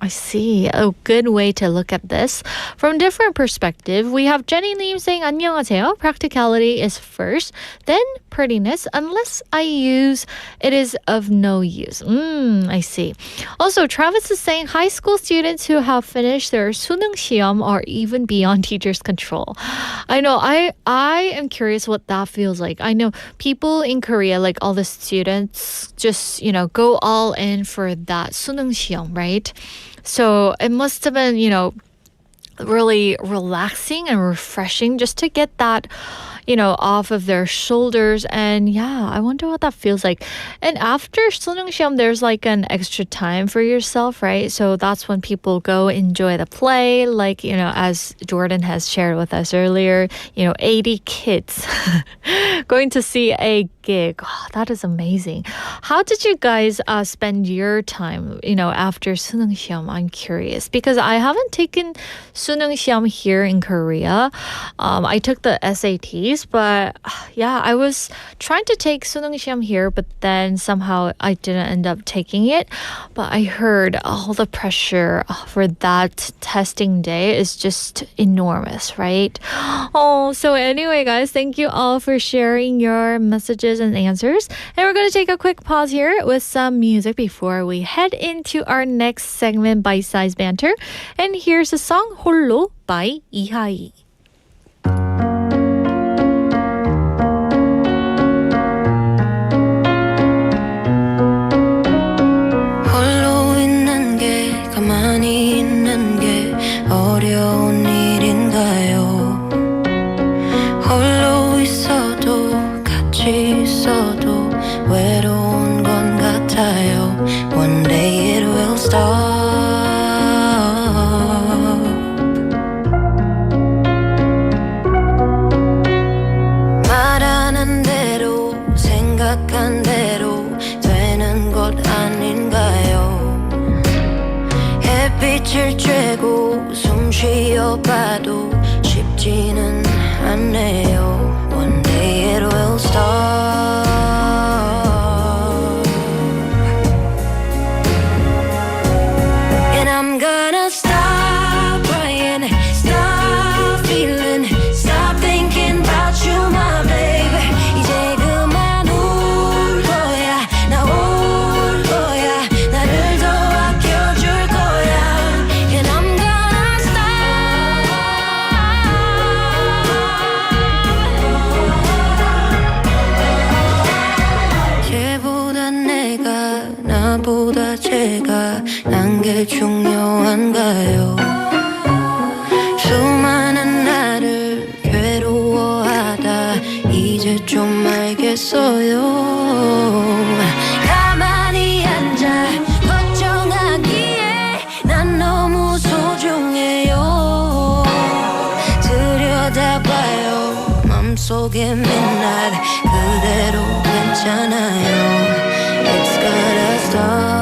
I see. A good way to look at this. From different perspective, we have Jenny Lim saying, 안녕하세요. Practicality is first, then prettiness. Unless I use, it is of no use. I see. Also, Travis is saying, high school students who have finished their 수능 시험 are even beyond teachers' control. I know. I am curious what that feels like. I know people in Korea, like all the students, just, go all in for that 수능 시험, right? So it must have been, really relaxing and refreshing just to get that, off of their shoulders. And yeah, I wonder what that feels like. And after 수능 시험, there's like an extra time for yourself, right? So that's when people go enjoy the play. Like, as Jordan has shared with us earlier, 80 kids going to see a gig. Oh, that is amazing. How did you guys spend your time, after 수능 시험? I'm curious because I haven't taken 수능 시험 here in Korea. I took the SATs, but yeah, I was trying to take 수능 시험 here, but then somehow I didn't end up taking it. But I heard all the pressure for that testing day is just enormous, right? Oh, so anyway, guys, thank you all for sharing your messages and answers. And we're going to take a quick pause here with some music before we head into our next segment by Sized Banter. And here's the song 홀로 by 이하이. 홀로 있는 게 가만히 있는 게 어려운 일인가요? 홀로 있어도 같이 있어도 외로운 건 같아요. One day it will stop. 말하는 대로 생각한 대로 되는 것 아닌가요? 햇빛을 쬐고 숨 쉬어봐도 쉽지는 않네요. One day it will stop. And I'm gonna stop crying, stop feeling, stop thinking about you, my baby. 이제 그만 울 거야, 나 올 거야, 나를 더 아껴줄 거야. And I'm gonna stop. 걔보다 내가 나보다 제가 난 게 중요한가요? 수많은 나를 괴로워하다 이제 좀 알겠어요. 가만히 앉아 걱정하기에 난 너무 소중해요. 들여다봐요 맘속에 맨날 그대로 괜찮아요. It's gotta stop.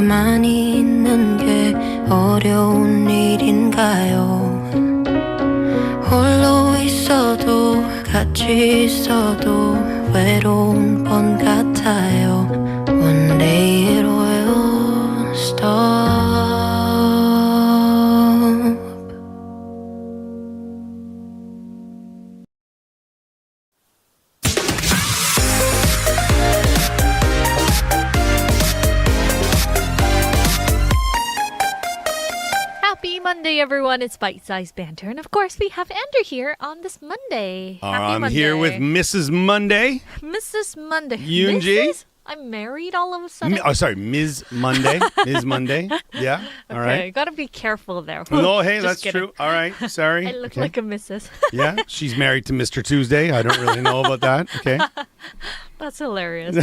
가만히 있는 게 어려운 일인가요? 홀로 있어도 같이 있어도 외로운 번 같아요. One day it will stop. Happy Monday, everyone. It's Bite-Sized Banter. And of course, we have Andrew here on this Monday. Happy I'm Monday. here with Mrs. Monday. Mrs. Monday. Yoonji? Mrs.? I'm married all of a sudden. Sorry, Ms. Monday. Ms. Monday. Yeah, all Okay, right. gotta be careful there. No, hey, Just that's kidding. true. All right, sorry. I look Okay. like a Mrs. Yeah, she's married to Mr. Tuesday. I don't really know about that. Okay. That's hilarious.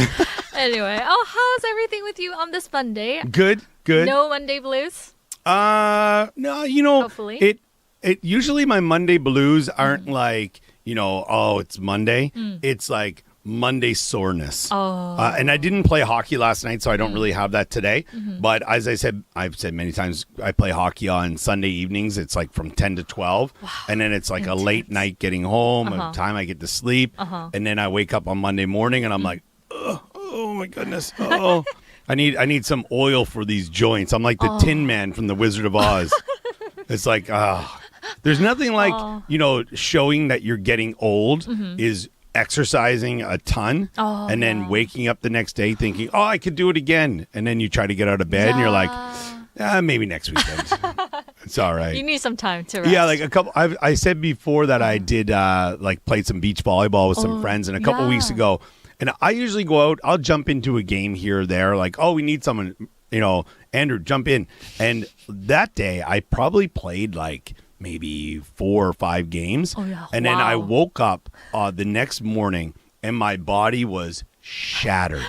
Anyway, how's everything with you on this Monday? Good, good. No Monday blues? No, you know, Hopefully. it usually my Monday blues aren't like, you know, oh, it's Monday. It's like Monday soreness. Oh. And I didn't play hockey last night, so I don't really have that today. But as I've said many times, I play hockey on Sunday evenings. It's like from 10 to 12. Wow. And then it's like a late night getting home, a time I get to sleep. And then I wake up on Monday morning and I'm like, oh my goodness. Oh, I need some oil for these joints. I'm like the Tin Man from the Wizard of Oz. It's like, there's nothing like, you know, showing that you're getting old is exercising a ton and then waking up the next day thinking, oh, I could do it again. And then you try to get out of bed and you're like, maybe next weekend. It's all right. You need some time to rest. Yeah, like a couple. I said before that I did like played some beach volleyball with some friends, and a couple weeks ago, and I usually go out. I'll jump into a game here or there. Like, oh, we need someone. You know, Andrew, jump in. And that day, I probably played like maybe 4 or 5 games, and then I woke up the next morning, and my body was shattered.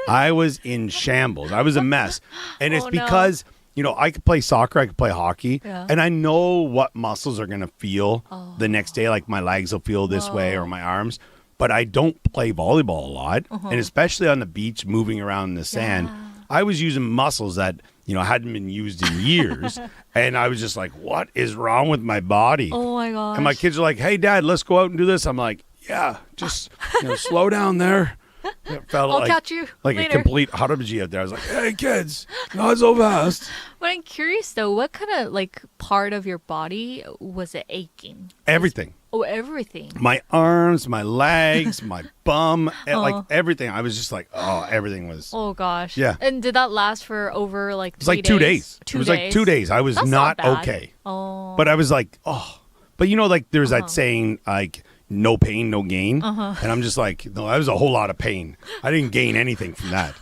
I was in shambles. I was a mess, and it's because. You know, I could play soccer, I could play hockey, and I know what muscles are going to feel the next day. Like my legs will feel this way or my arms, but I don't play volleyball a lot. And especially on the beach, moving around in the sand, I was using muscles that, you know, hadn't been used in years. And I was just like, what is wrong with my body? Oh my gosh. And my kids are like, hey, Dad, let's go out and do this. I'm like, yeah, just slow down there. It felt I'll catch you like later. a complete harabaji out there. I was like, hey, kids, not so fast. But I'm curious though, what kind of like part of your body was it aching? Everything. Oh, everything. My arms, my legs, my bum, like everything. I was just like, everything was. Oh gosh. Yeah. And did that last for over like 3 It was like 2 days. 2 It was days? like 2 days. I was That's not bad. okay. Oh. But I was like, But you know, like there's that saying, like, no pain, no gain. And I'm just like, no, that was a whole lot of pain. I didn't gain anything from that.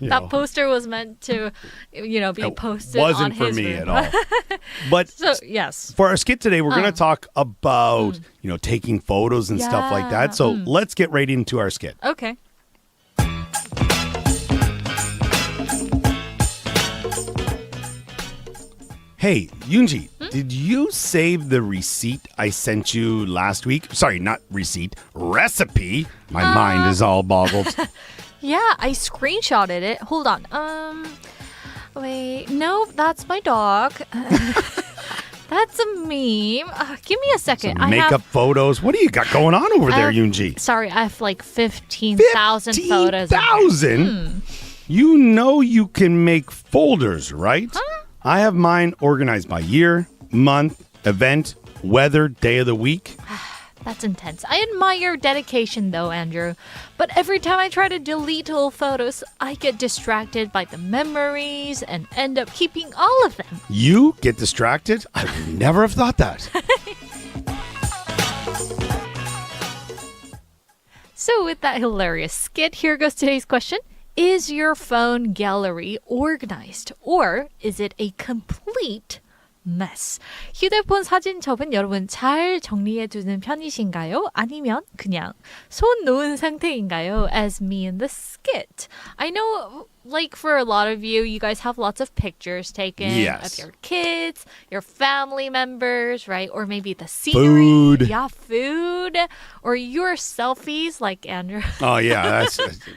That poster was meant to, be posted wasn't on for his me room. at all. But So, yes. for our skit today, we're going to talk about, taking photos and stuff like that. So let's get right into our skit. Okay. Hey, Yoonji, did you save the receipt I sent you last week? Sorry, not receipt, recipe. My mind is all boggled. Yeah, I screenshotted it. Hold on. Wait. No, that's my dog. That's a meme. Give me a second. Some makeup photos. What do you got going on over there, Yoonji? Sorry, I have like 15,000 photos. 15,000? You know you can make folders, right? I have mine organized by year, month, event, weather, day of the week. That's intense. I admire your dedication though, Andrew. But every time I try to delete old photos, I get distracted by the memories and end up keeping all of them. You get distracted? I would never have thought that. So with that hilarious skit, here goes today's question. Is your phone gallery organized or is it a complete mess? 휴대폰 사진첩은 여러분 잘 정리해두는 편이신가요? 아니면 그냥 손 놓은 상태인가요? As me in the skit. I know like for a lot of you, you guys have lots of pictures taken of your kids, your family members, right? Or maybe the scenery. Food. Yeah, food. Or your selfies, like Andrew. Oh, yeah.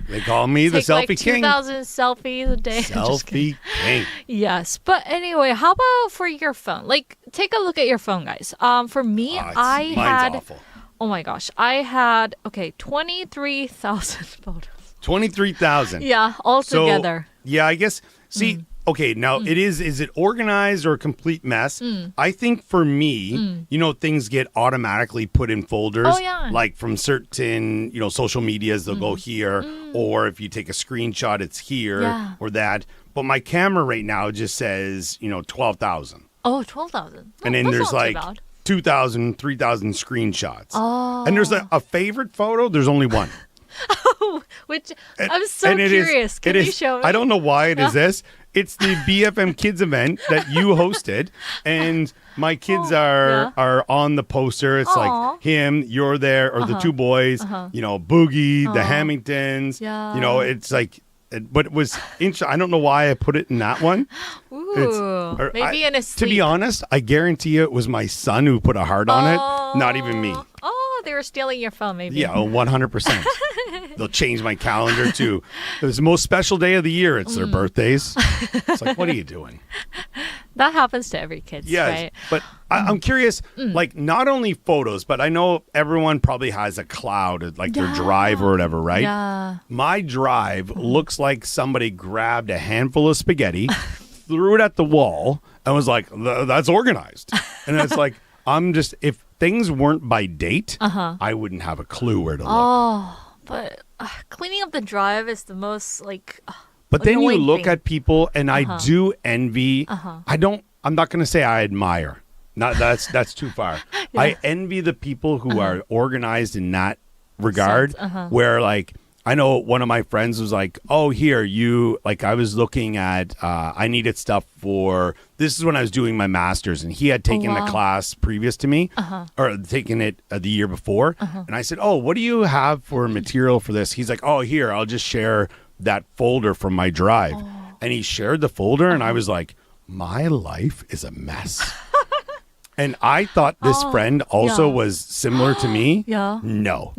They call me the selfie like king. 2,000 selfies a day. Selfie king. Yes. But anyway, how about for your phone? Like, take a look at your phone, guys. For me, I mine's had... awful. Oh my gosh. I had, 23,000 photos. 23,000. Yeah, all together. So, yeah, I guess. See, okay, now is it organized or a complete mess? I think for me, things get automatically put in folders. Oh, yeah. Like from certain, social medias, they'll go here. Or if you take a screenshot, it's here or that. But my camera right now just says, 12,000. Oh, 12,000. And then there's like 2,000, 3,000 screenshots. Oh. And there's a favorite photo. There's only one. Which I'm so curious. Can you show me? I don't know why it is this. It's the BFM Kids event that you hosted, and my kids are on the poster. It's like him, you're there, or the two boys, Boogie, the Hamiltons. Yeah. It's like, but it was interesting. I don't know why I put it in that one. Ooh, maybe in a sleep. To be honest, I guarantee you it was my son who put a heart on it, not even me. Oh, they were stealing your phone, maybe. Yeah, 100%. They'll change my calendar to it was the most special day of the year. It's their birthdays. It's like, what are you doing? That happens to every kid, right? But I'm curious, like not only photos, but I know everyone probably has a cloud, like their drive or whatever, right? Yeah. My drive looks like somebody grabbed a handful of spaghetti, threw it at the wall, and was like, that's organized. And it's like, if things weren't by date, I wouldn't have a clue where to look. Oh, but cleaning up the drive is the most But then you look thing. at people, and I do envy. I'm not going to say I admire. Not that's too far. I envy the people who are organized in that regard. Where like I know one of my friends was like, "Oh, here I was looking at. I needed stuff for this is when I was doing my master's, and he had taken the class previous to me, or taken it the year before. And I said, "Oh, what do you have for material for this?" He's like, "Oh, here, I'll just share." That folder from my drive. And he shared the folder and I was like, my life is a mess. And I thought this friend also was similar to me. No.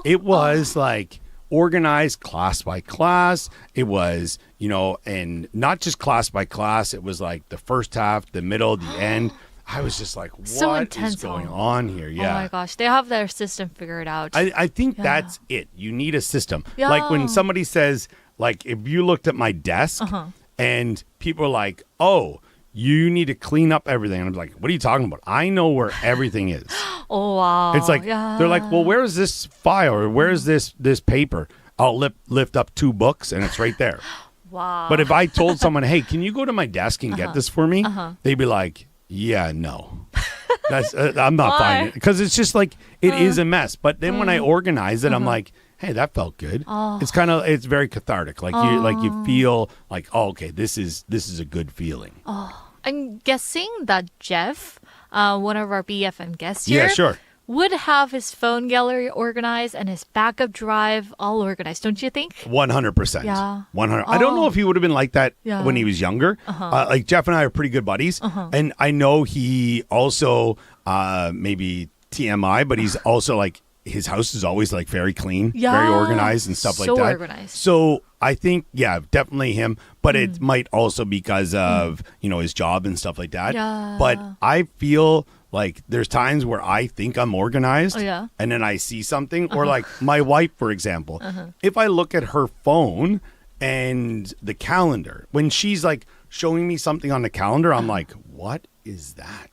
It was like organized class by class. It was, and not just class by class. It was like the first half, the middle, the end. I was just like, what is going on here? Yeah. Oh my gosh. They have their system figured out. I think that's it. You need a system. Like when somebody says, like, if you looked at my desk and people are like, oh, you need to clean up everything. And I'm like, what are you talking about? I know where everything is. Oh, wow. It's like, they're like, well, where is this file or where is this paper? I'll lift up 2 books and it's right there. Wow. But if I told someone, hey, can you go to my desk and get this for me? They'd be like, yeah, no. That's I'm not finding it. Because it's just like, it is a mess. But then when I organize it, I'm like, hey, that felt good. It's very cathartic. Like you feel like, oh, okay, this is a good feeling. I'm guessing that Jeff, one of our BFM guests here, would have his phone gallery organized and his backup drive all organized, don't you think? 100%. Yeah. 100. I don't know if he would have been like that when he was younger. Like Jeff and I are pretty good buddies. And I know he also, maybe TMI, but he's also like, his house is always like very clean, very organized and stuff like that. So organized. So I think, definitely him, but it might also because of, his job and stuff like that. Yeah. But I feel like there's times where I think I'm organized and then I see something or like my wife, for example, if I look at her phone and the calendar, when she's like showing me something on the calendar, I'm like, what is that?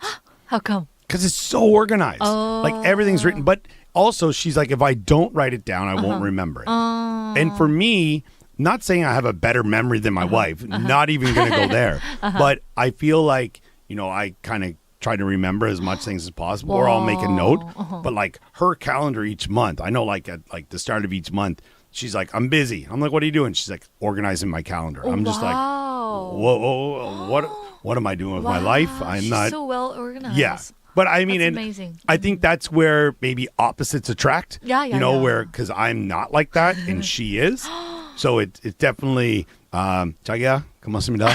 How come? Because it's so organized. Like everything's written. But also she's like, if I don't write it down, I won't remember it. And for me, not saying I have a better memory than my wife, not even going to go there. But I feel like, I kind of try to remember as much things as possible or I'll make a note. But like her calendar each month, I know like at like the start of each month, she's like, I'm busy. I'm like, what are you doing? She's like, organizing my calendar. I'm just like, whoa, what am I doing with my life? She's not so well organized. Yeah. But I mean, that's amazing. I think that's where maybe opposites attract. Where, because I'm not like that and she is. So it's definitely 자기야, 고맙습니다.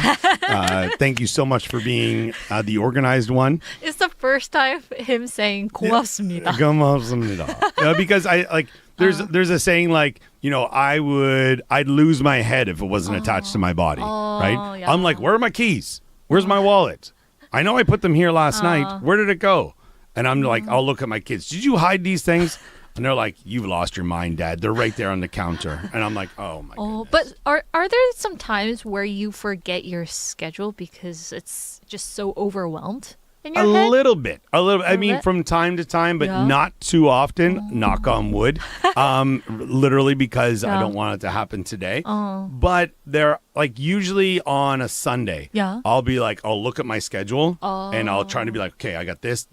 Thank you so much for being the organized one. It's the first time him saying 고맙습니다. 고맙습니다. Because I like there's a saying like, you know, I'd lose my head if it wasn't attached to my body, right? Yeah. I'm like, where are my keys? Where's my wallet? I know I put them here last night. Where did it go? And I'm like, I'll look at my kids. Did you hide these things? And they're like, you've lost your mind, Dad. They're right there on the counter. And I'm like, oh my goodness. But are there some times where you forget your schedule because it's just so overwhelmed in your head? A little bit. I mean, bit? from time to time, but Yeah. not too often. Knock on wood. Literally because I don't want it to happen today. But they're like usually on a Sunday. Yeah. I'll be like, I'll look at my schedule and I'll try to be like, okay, I got this.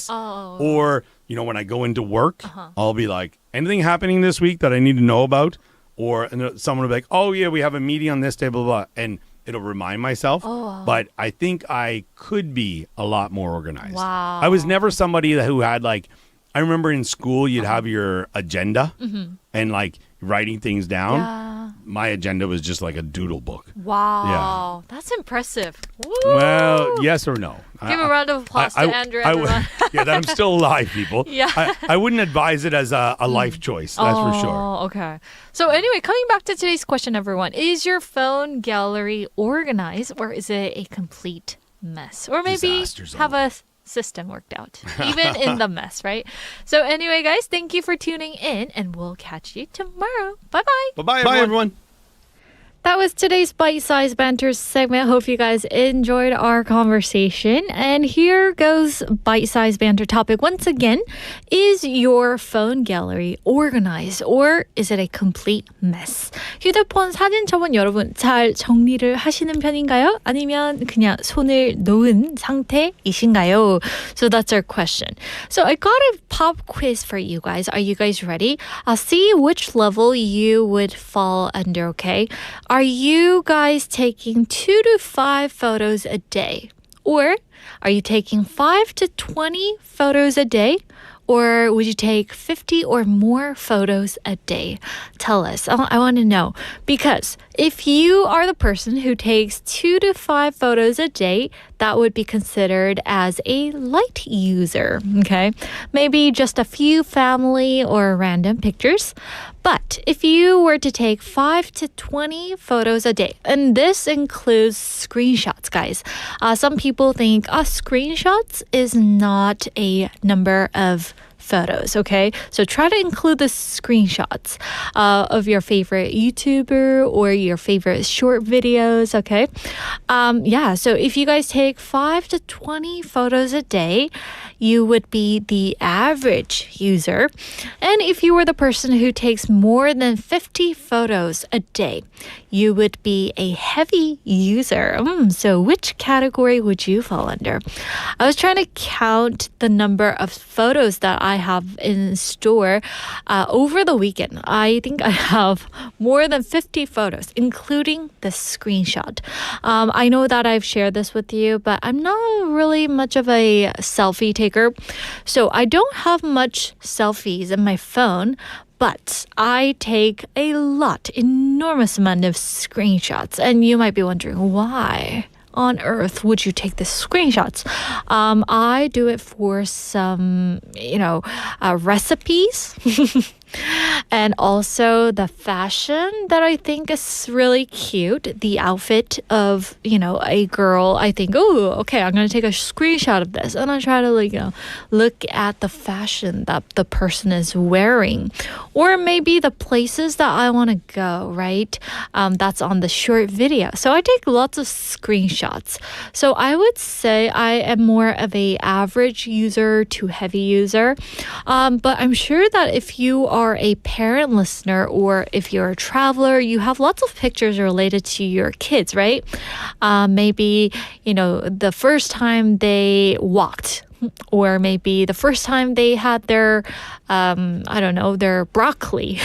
Or, you know, when I go into work, I'll be like, anything happening this week that I need to know about? And someone will be like, oh yeah, we have a meeting on this day, blah, blah, blah. And it'll remind myself. But I think I could be a lot more organized. Wow. I was never somebody who had like, I remember in school you'd have your agenda and like writing things down. Yeah. My agenda was just like a doodle book. Wow. That's impressive. Woo. Well, yes or no? Give a round of applause to Andrew, everyone. Yeah, that I'm still alive, people. Yeah. I wouldn't advise it as a life choice, that's for sure. Oh, okay. So anyway, coming back to today's question, everyone. Is your phone gallery organized or is it a complete mess? Or maybe Disaster zone. have a system worked out, even in the mess, right? So anyway, guys, thank you for tuning in and we'll catch you tomorrow. Bye-bye. Bye, everyone. That was today's Bite-Sized Banter segment. Hope you guys enjoyed our conversation. And here goes Bite-Sized Banter topic once again. Is your phone gallery organized or is it a complete mess? 휴대폰 사진첩은 여러분 잘 정리를 하시는 편인가요? 아니면 그냥 손을 놓은 상태이신가요? So that's our question. So I got a pop quiz for you guys. Are you guys ready? I'll see which level you would fall under, okay? Are you guys taking 2 to 5 photos a day? Or are you taking 5 to 20 photos a day? Or would you take 50 or more photos a day? Tell us. I want to know. Because if you are the person who takes 2 to 5 photos a day, that would be considered as a light user, okay? Maybe just a few family or random pictures. But if you were to take 5 to 20 photos a day, and this includes screenshots, guys. Some people think screenshots is not a number of photos, okay? So try to include the screenshots of your favorite YouTuber or your favorite short videos, okay? So if you guys take 5 to 20 photos a day, you would be the average user. And if you were the person who takes more than 50 photos a day, you would be a heavy user. So which category would you fall under? I was trying to count the number of photos that I have in store over the weekend. I think I have more than 50 photos, including the screenshot. I know that I've shared this with you, but I'm not really much of a selfie taker. So I don't have much selfies in my phone, but I take a lot, enormous amount of screenshots. And you might be wondering, why on earth would you take the screenshots? I do it for some, recipes. And also the fashion that I think is really cute. The outfit of, a girl. I think, okay, I'm going to take a screenshot of this. And I try to, look at the fashion that the person is wearing. Or maybe the places that I want to go, right? That's on the short video. So I take lots of screenshots. So I would say I am more of a average user to heavy user. But I'm sure that if you are a parent listener or if you're a traveler, you have lots of pictures related to your kids, right? Maybe, the first time they walked, or maybe the first time they had their, their broccoli,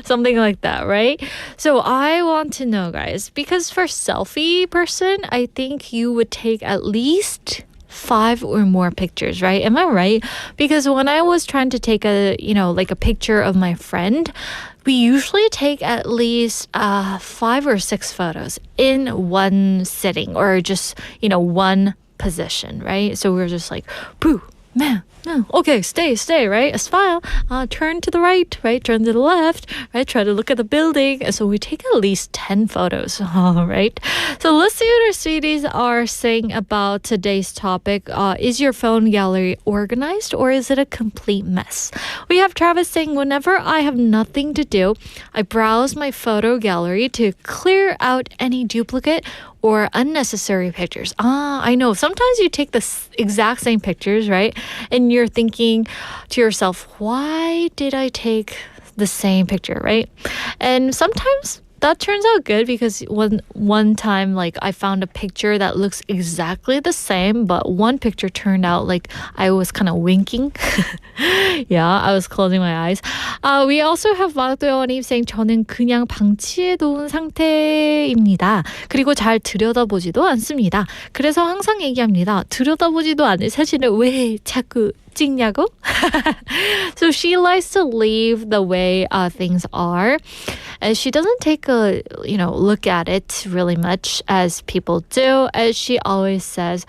something like that, right? So I want to know, guys, because for selfie person, I think you would take at least 5 or more pictures, right? Am I right? Because when I was trying to take a picture of my friend, we usually take at least 5 or 6 photos in one sitting or just, one position, right? So we're just like, boo, man. No. Okay, stay, right? A smile. Turn to the right, turn to the left, right? Try to look at the building. And so we take at least 10 photos, right? So let's see what our sweeties are saying about today's topic. Is your phone gallery organized or is it a complete mess? We have Travis saying, whenever I have nothing to do, I browse my photo gallery to clear out any duplicate or unnecessary pictures. I know. Sometimes you take the exact same pictures, right? And you're thinking to yourself, why did I take the same picture, right? And sometimes that turns out good because one time, I found a picture that looks exactly the same, but one picture turned out like I was kind of winking. Yeah, I was closing my eyes. We also have 마도연님 saying 저는 그냥 방치해놓은 상태입니다. 그리고 잘 들여다보지도 않습니다. 그래서 항상 얘기합니다. 들여다보지도 않을 사진을 왜 자꾸 찍냐고? So she likes to leave the way things are. And she doesn't take a, look at it really much as people do. As she always says,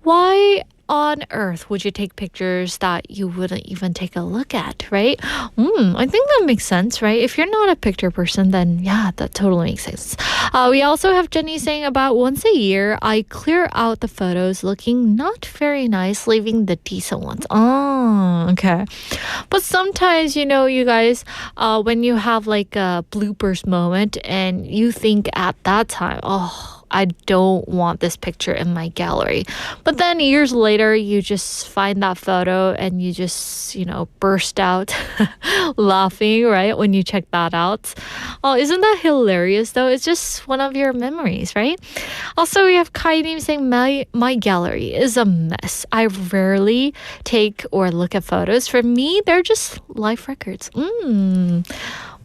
why on earth would you take pictures that you wouldn't even take a look at, right? I think that makes sense, right? If you're not a picture person, then yeah, that totally makes sense. We also have Jenny saying about once a year, I clear out the photos looking not very nice, leaving the decent ones. Oh, okay. But sometimes, you guys, when you have like a bloopers moment and you think at that time, I don't want this picture in my gallery. But then years later, you just find that photo and you just, burst out laughing, right? When you check that out. Oh, isn't that hilarious though? It's just one of your memories, right? Also, we have Kainim saying, my gallery is a mess. I rarely take or look at photos. For me, they're just life records.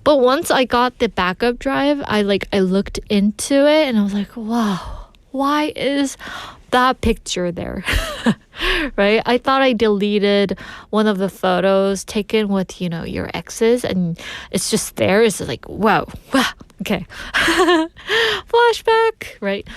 But once I got the backup drive, I looked into it and I was like, wow, why is that picture there? Right? I thought I deleted one of the photos taken with, your exes and it's just there. It's like, wow. Okay. Flashback, right?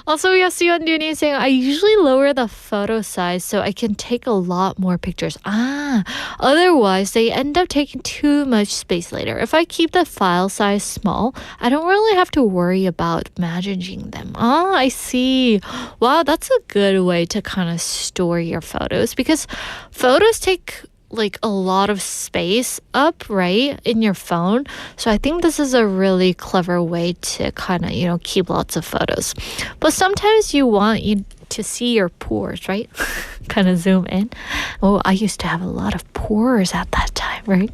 Also, we have Sion Duni saying, I usually lower the photo size so I can take a lot more pictures. Otherwise, they end up taking too much space later. If I keep the file size small, I don't really have to worry about managing them. I see. Wow, that's a good way to kind of store your photos because photos take a lot of space up, right, in your phone. So I think this is a really clever way to kind of, keep lots of photos. But sometimes you want to see your pores, right? Kind of zoom in. Oh, I used to have a lot of pores at that time, right?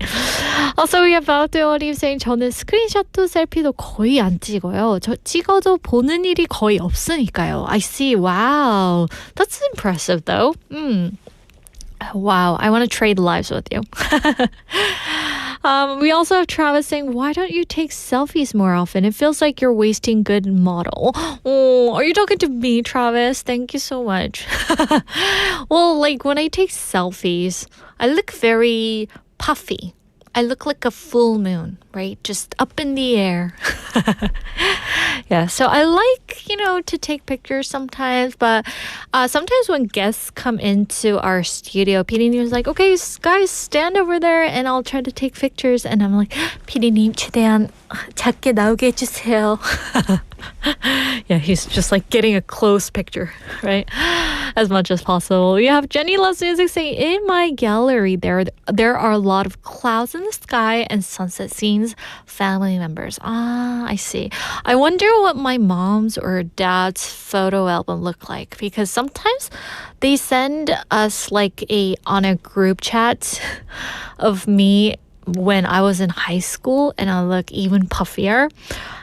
Also, we have Valdeo님 saying 저는 스크린샷도 셀피도 거의 안 찍어요. 저 찍어도 보는 일이 거의 없으니까요. I see. Wow. That's impressive though. Wow, I want to trade lives with you. We also have Travis saying, why don't you take selfies more often? It feels like you're wasting good model. Oh, are you talking to me, Travis? Thank you so much. Well, when I take selfies, I look very puffy. I look like a full moon, right? Just up in the air. Yeah, so I like, to take pictures sometimes, but sometimes when guests come into our studio, PD님 is like, okay, guys, stand over there and I'll try to take pictures. And I'm like, PD님, 최대한 작게 나오게 해주세요. Yeah, he's just getting a close picture, right? As much as possible. We have Jenny Loves Music saying, in my gallery, there are a lot of clouds in the sky and sunset scenes, family members. I see. I wonder what my mom's or dad's photo album look like because sometimes they send us on a group chat of me when I was in high school and I look even puffier.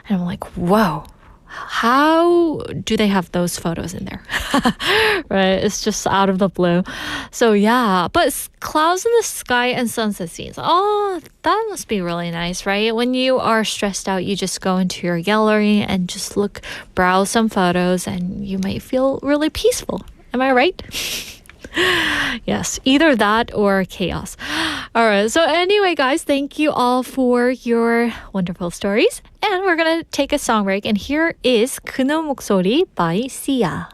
And I'm like, whoa. How do they have those photos in there? Right? It's just out of the blue. So yeah, but clouds in the sky and sunset scenes. Oh, that must be really nice, right? When you are stressed out, you just go into your gallery and just browse some photos and you might feel really peaceful. Am I right? Yes, either that or chaos. All right, so anyway, guys, thank you all for your wonderful stories. And we're going to take a song break. And here is 그놈 목소리 by Sia.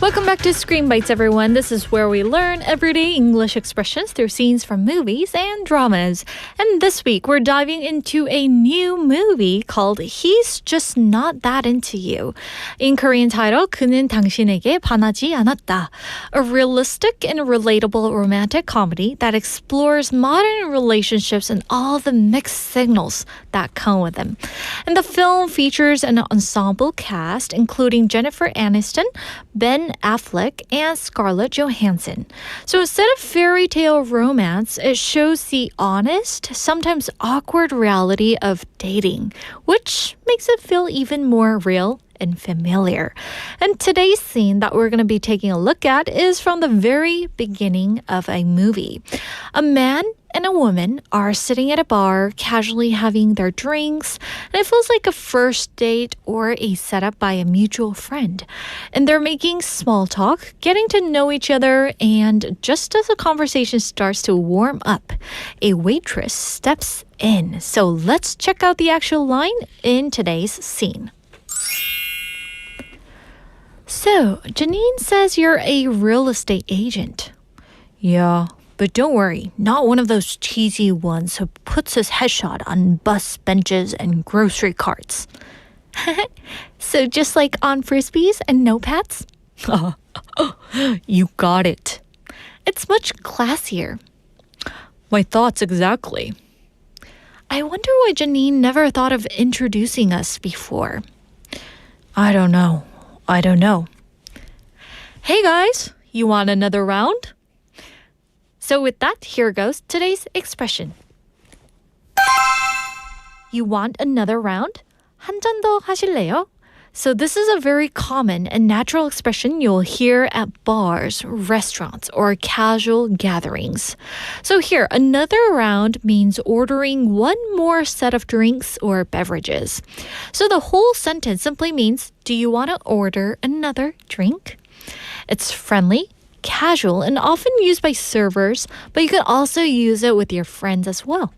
Welcome back to Screen Bites, everyone. This is where we learn everyday English expressions through scenes from movies and dramas. And this week, we're diving into a new movie called He's Just Not That Into You. In Korean title, 그는 당신에게 반하지 않았다. A realistic and relatable romantic comedy that explores modern relationships and all the mixed signals that come with them. And the film features an ensemble cast, including Jennifer Aniston, Ben Affleck, and Scarlett Johansson. So instead of fairy tale romance, it shows the honest, sometimes awkward reality of dating, which makes it feel even more real and familiar. And today's scene that we're going to be taking a look at is from the very beginning of a movie. A man and a woman are sitting at a bar, casually having their drinks, and it feels like a first date or a setup by a mutual friend. And they're making small talk, getting to know each other, and just as the conversation starts to warm up, a waitress steps in. So let's check out the actual line in today's scene. So, Janine says you're a real estate agent. Yeah. But don't worry, not one of those cheesy ones who puts his headshot on bus benches and grocery carts. So just like on Frisbees and notepads? You got it. It's much classier. My thoughts exactly. I wonder why Janine never thought of introducing us before. I don't know. Hey guys, you want another round? So with that, here goes today's expression. You want another round? 한 잔 더 하실래요? So this is a very common and natural expression you'll hear at bars, restaurants, or casual gatherings. So here, another round means ordering one more set of drinks or beverages. So the whole sentence simply means, do you want to order another drink? It's friendly, casual, and often used by servers, but you can also use it with your friends as well.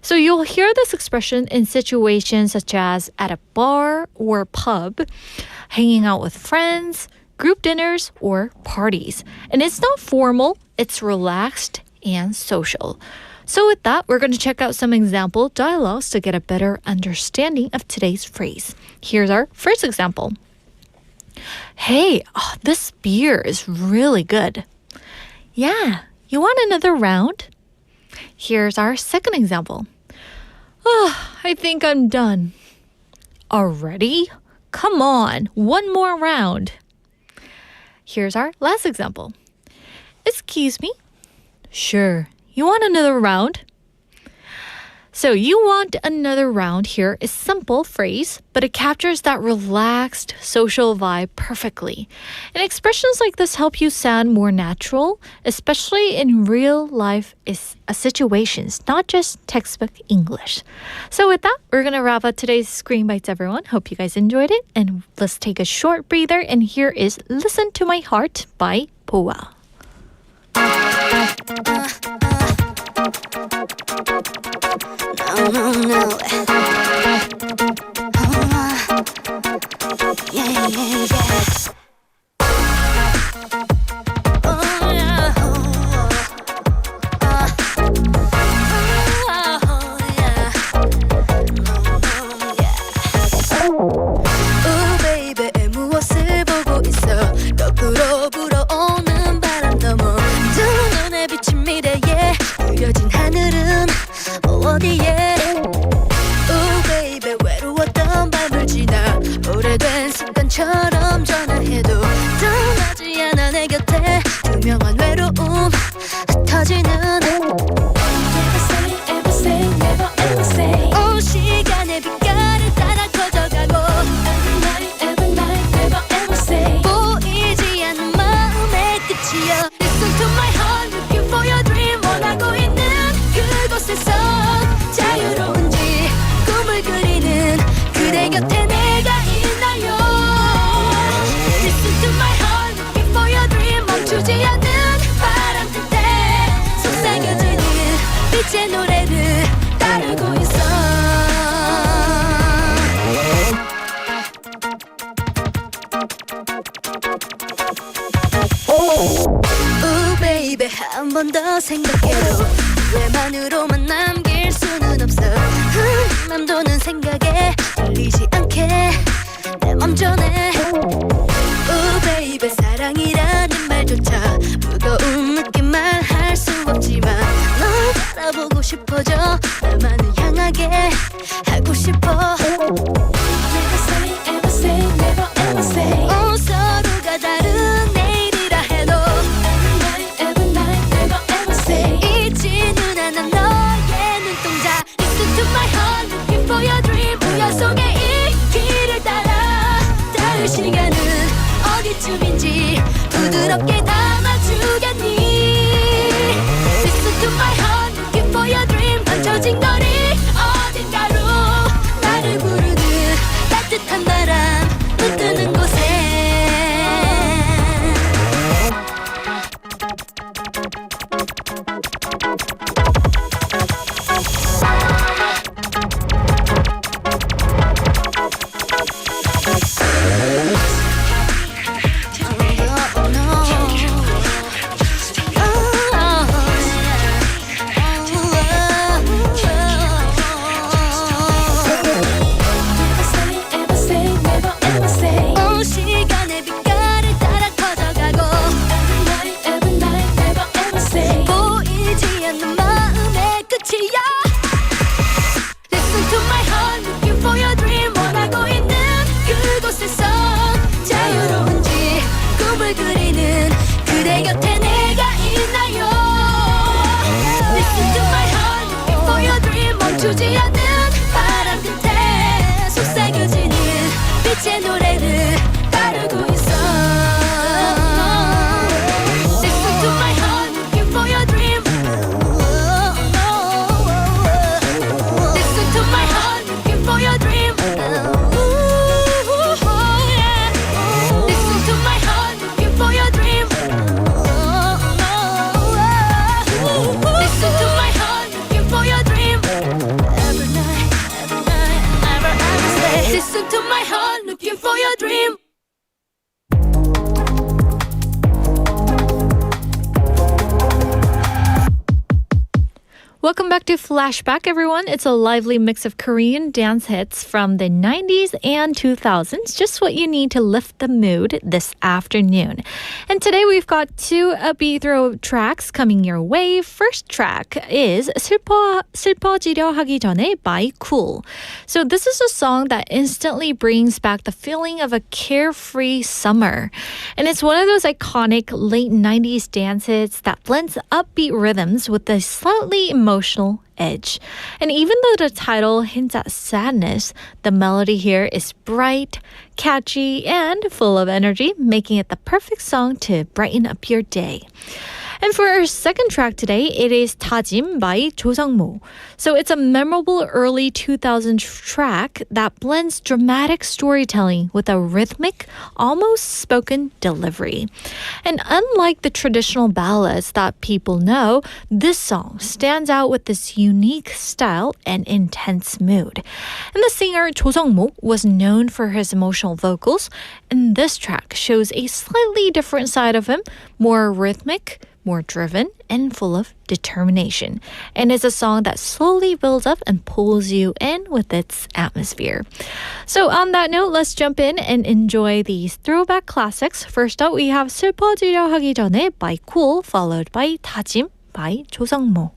So you'll hear this expression in situations such as at a bar or pub, hanging out with friends, group dinners, or parties. And it's not formal, it's relaxed and social. So with that, we're going to check out some example dialogues to get a better understanding of today's phrase. Here's our first example. Hey, this beer is really good. Yeah, you want another round? Here's our second example. I think I'm done. Already? Come on, one more round. Here's our last example. Excuse me? Sure. You want another round? So you want another round here is a simple phrase, but it captures that relaxed social vibe perfectly. And expressions like this help you sound more natural, especially in real life situations, not just textbook English. So with that, we're going to wrap up today's Screen Bites, everyone. Hope you guys enjoyed it. And let's take a short breather. And here is Listen to My Heart by Boa. No. Yeah. baby 무엇을 보고 있어 거꾸로 불어오는 바람 너머 두 눈에 비친 미래에 그려진 하늘은 어디에 baby 외로웠던 밤을 지나 오래된 습관처럼 전화해도 떠나지 않아 내 곁에 투명한 외로움 흩어지는 Never say 온 시간의 빛깔을 따라 커져가고 Every night, never ever say 보이지 않는 마음의 끝이야 Listen to my heart, looking for your dream 원하고 있는 그곳에서 자유로운지 꿈을 그리는 그대 곁에 내가 있나요 Listen to my heart, looking for your dream 멈추지 않는 바람 끝에 속삭여지는 빛의 노래를 따르고 있어 baby 한 번 더 생각해도 후회만으로만 남길 수는 없어 맘도는 생각에 들리지 않게 내 맘 전해 baby 사랑이라는 말조차 무거운 느낌 말할 수 없지만 널 바라보고 싶어져 나만을 향하게 하고 싶어 Never say 서로가 다른 내일이라 해도 Every night, never ever say 잊지는 않아 너의 눈동자 Listen to my heart, looking for your dream 우연 속에 이 길을 따라 닿을 시간은 어디쯤인지 부드러운 into my heart looking for your dream. Welcome back to Flashback, everyone. It's a lively mix of Korean dance hits from the 90s and 2000s, just what you need to lift the mood this afternoon. And today we've got two upbeat throw tracks coming your way. First track is 슬퍼지려 하기전에 by Cool. So this is a song that instantly brings back the feeling of a carefree summer. And it's one of those iconic late 90s dance hits that blends upbeat rhythms with a slightly emotional edge. And even though the title hints at sadness, the melody here is bright, catchy, and full of energy, making it the perfect song to brighten up your day. And for our second track today, it is 다짐 by 조성모. So it's a memorable early 2000s track that blends dramatic storytelling with a rhythmic, almost spoken delivery. And unlike the traditional ballads that people know, this song stands out with this unique style and intense mood. And the singer 조성모 was known for his emotional vocals, and this track shows a slightly different side of him, more rhythmic, more driven, and full of determination. And it's a song that slowly builds up and pulls you in with its atmosphere. So on that note, let's jump in and enjoy these throwback classics. First up, we have 슬퍼지려 하기 전에 by Cool, followed by 다짐 by 조성모.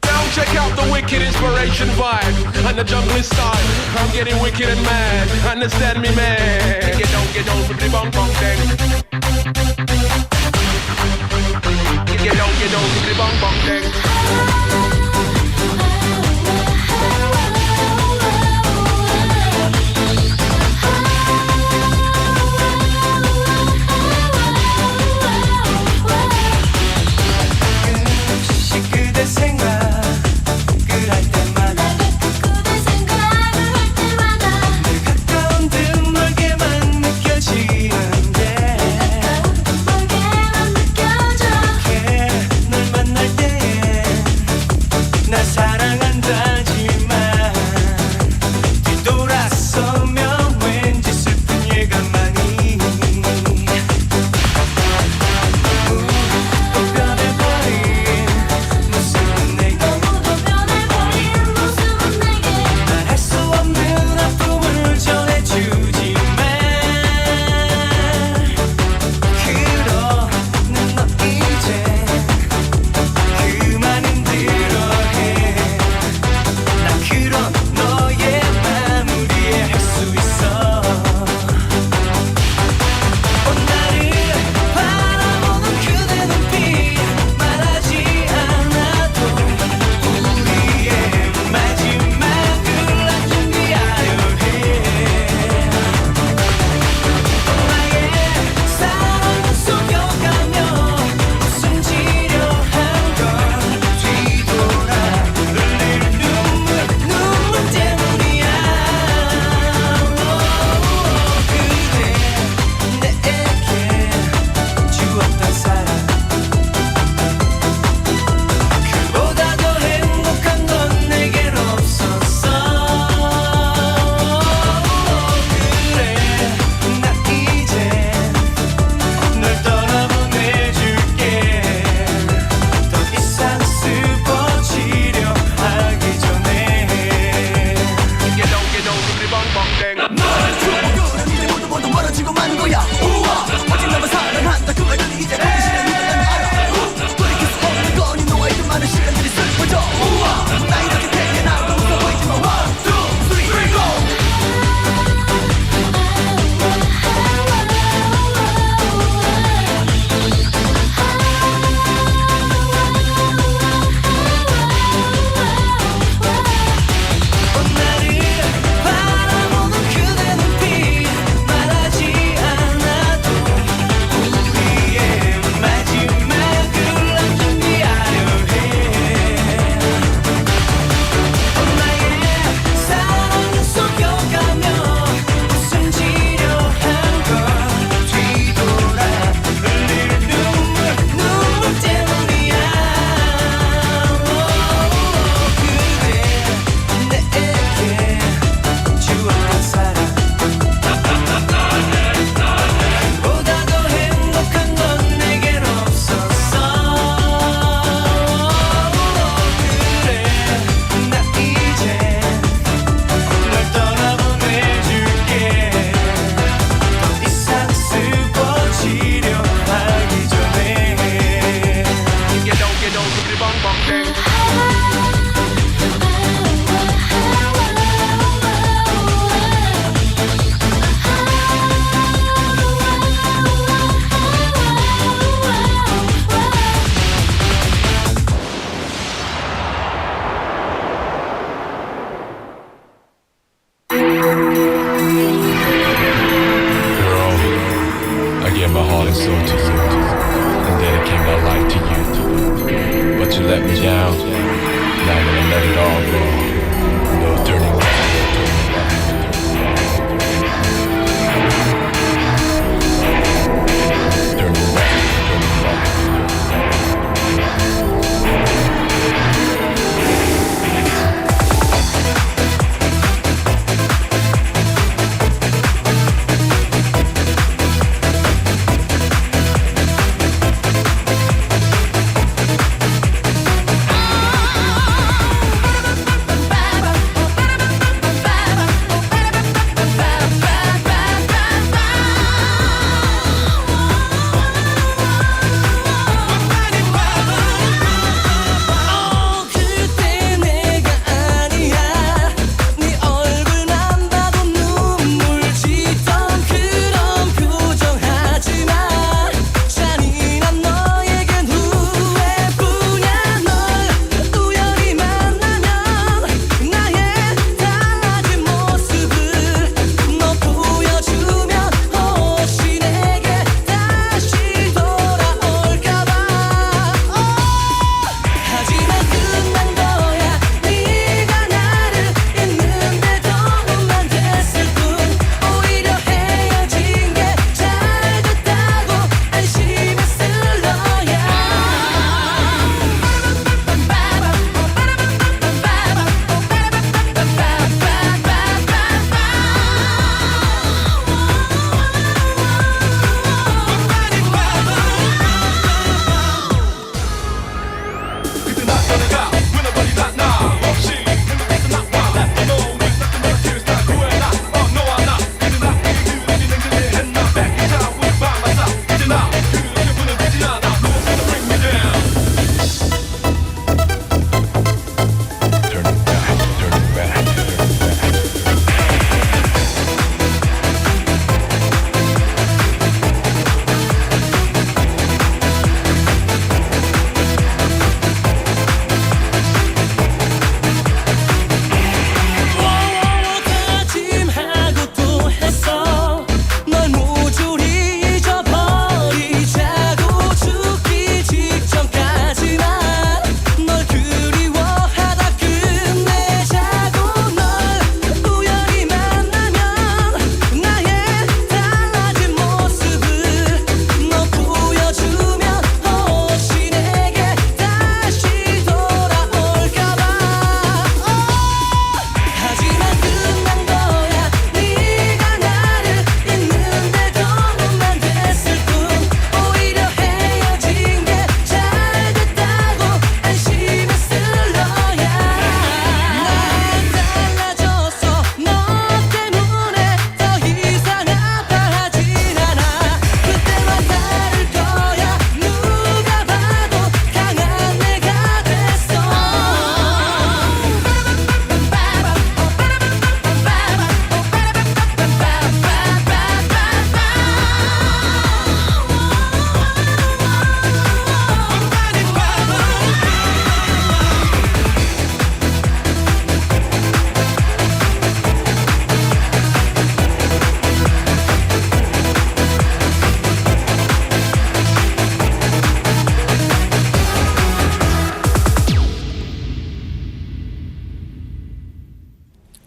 Now check out the wicked inspiration vibe and the jungle style. I'm getting wicked and mad. Understand me, man. Get down with the bong bong thing. Get down with the bong bong thing. 그대 생각을 할 때마다 그대 생각을 할 때마다 늘 가까운 듯 멀게만 느껴지는데 가까운 듯 멀게만 느껴져 널 만날 때에 bang bang ding. I gave my heart and soul to you, and dedicate my life to you. But you let me down. Now I'm gonna let it all go. No turning back. Turning back. Turning back.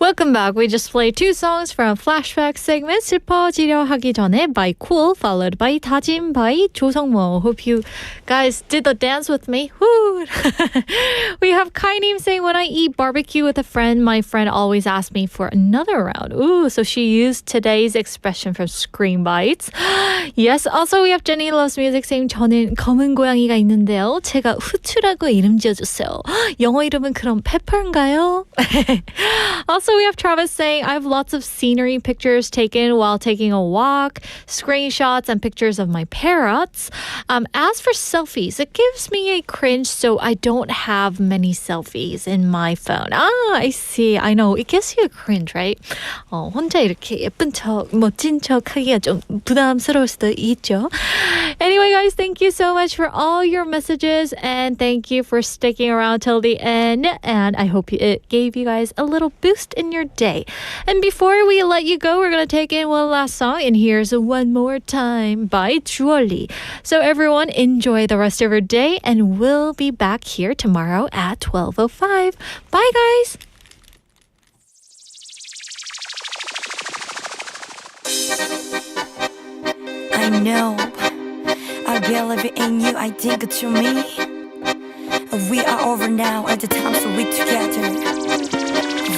Welcome back. We just played two songs from Flashback segment 슬퍼지려 하기전에 by Cool followed by 다짐 by 조성모. Hope you guys did the dance with me. Woo! We have Kainim saying when I eat barbecue with a friend, my friend always asks me for another round. Ooh, so she used today's expression from Scream Bites. Yes, also we have Jenny Loves Music saying 저는 검은 고양이가 있는데요. 제가 후추라고 이름 지어줬어요. 영어 이름은 그럼 페퍼인가요? Also we have Travis saying, I have lots of scenery pictures taken while taking a walk, screenshots and pictures of my parrots. As for selfies, it gives me a cringe, so I don't have many selfies in my phone. I see. I know. It gives you a cringe, right? 혼자 이렇게 예쁜 척, 멋진 척 하기가 좀 부담스러울 수도 있죠. Anyway, guys, thank you so much for all your messages and thank you for sticking around till the end. And I hope it gave you guys a little boost in your day. And before we let you go, we're going to take in one last song. And here's One More Time by Julie. So everyone, enjoy the rest of your day. And we'll be back here tomorrow at 12:05. Bye, guys. I know I believe in you, I think it's you me. We are over now at the time, so we together.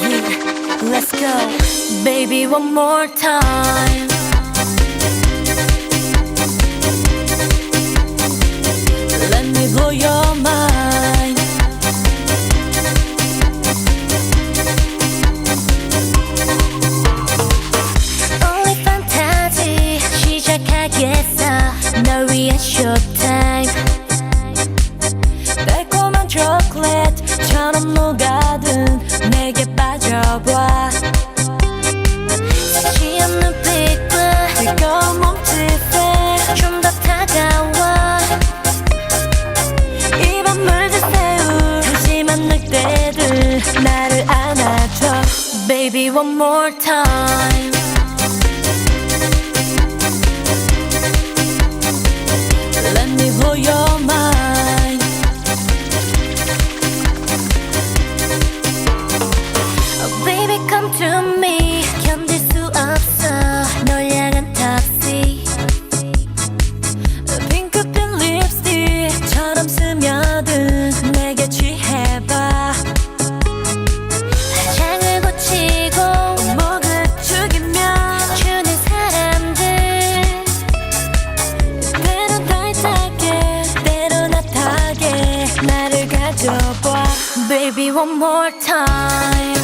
Yeah, let's go. Baby, one more time. Let me blow your mind. Only fantasy 시작하겠어. 널 위한 showtime. 달콤한 초콜릿처럼 녹아든 내게 빠져봐. 시시한 눈빛과 뜨거운 몸짓에 좀 더 다가와. 입안 물든 새우 한심한 늑대들 나를 안아줘. Baby, one more time. Let me blow your mind. Oh, baby, come to me. 견딜 수 없어 널 향한 턱시. 핑크빛 립스틱처럼 스며든 내게 취해봐. 장을 고치고 목을 죽이며 주는 사람들. 때론 타이트하게 때론 핫하게 나를 가져봐. Baby, one more time.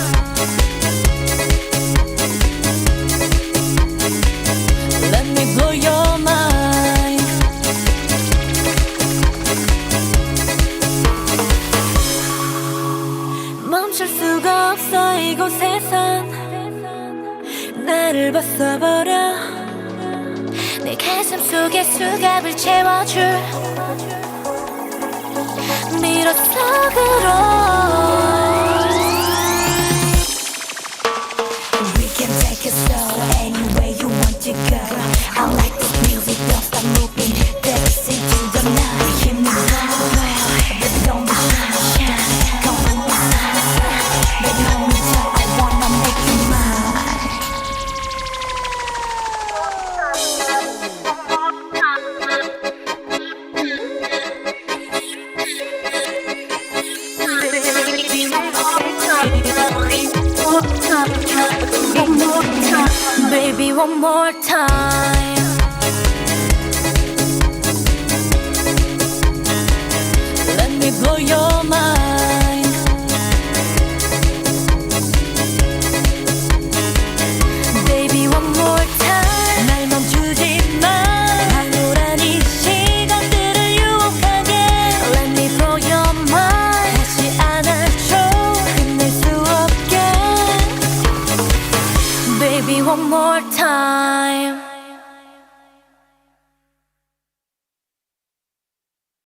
Let me blow your mind. 멈출 수가 없어 이곳에선 나를 벗어버려. 내 가슴 속에 수갑을 채워줄 미로속으로. We can take it slow anywhere you want to go. I like this music, don't stop moving. Dance into the night. Give me some well, baby don't be shy. Come on inside, baby hold me tight. I wanna make you mine. Baby, one more time.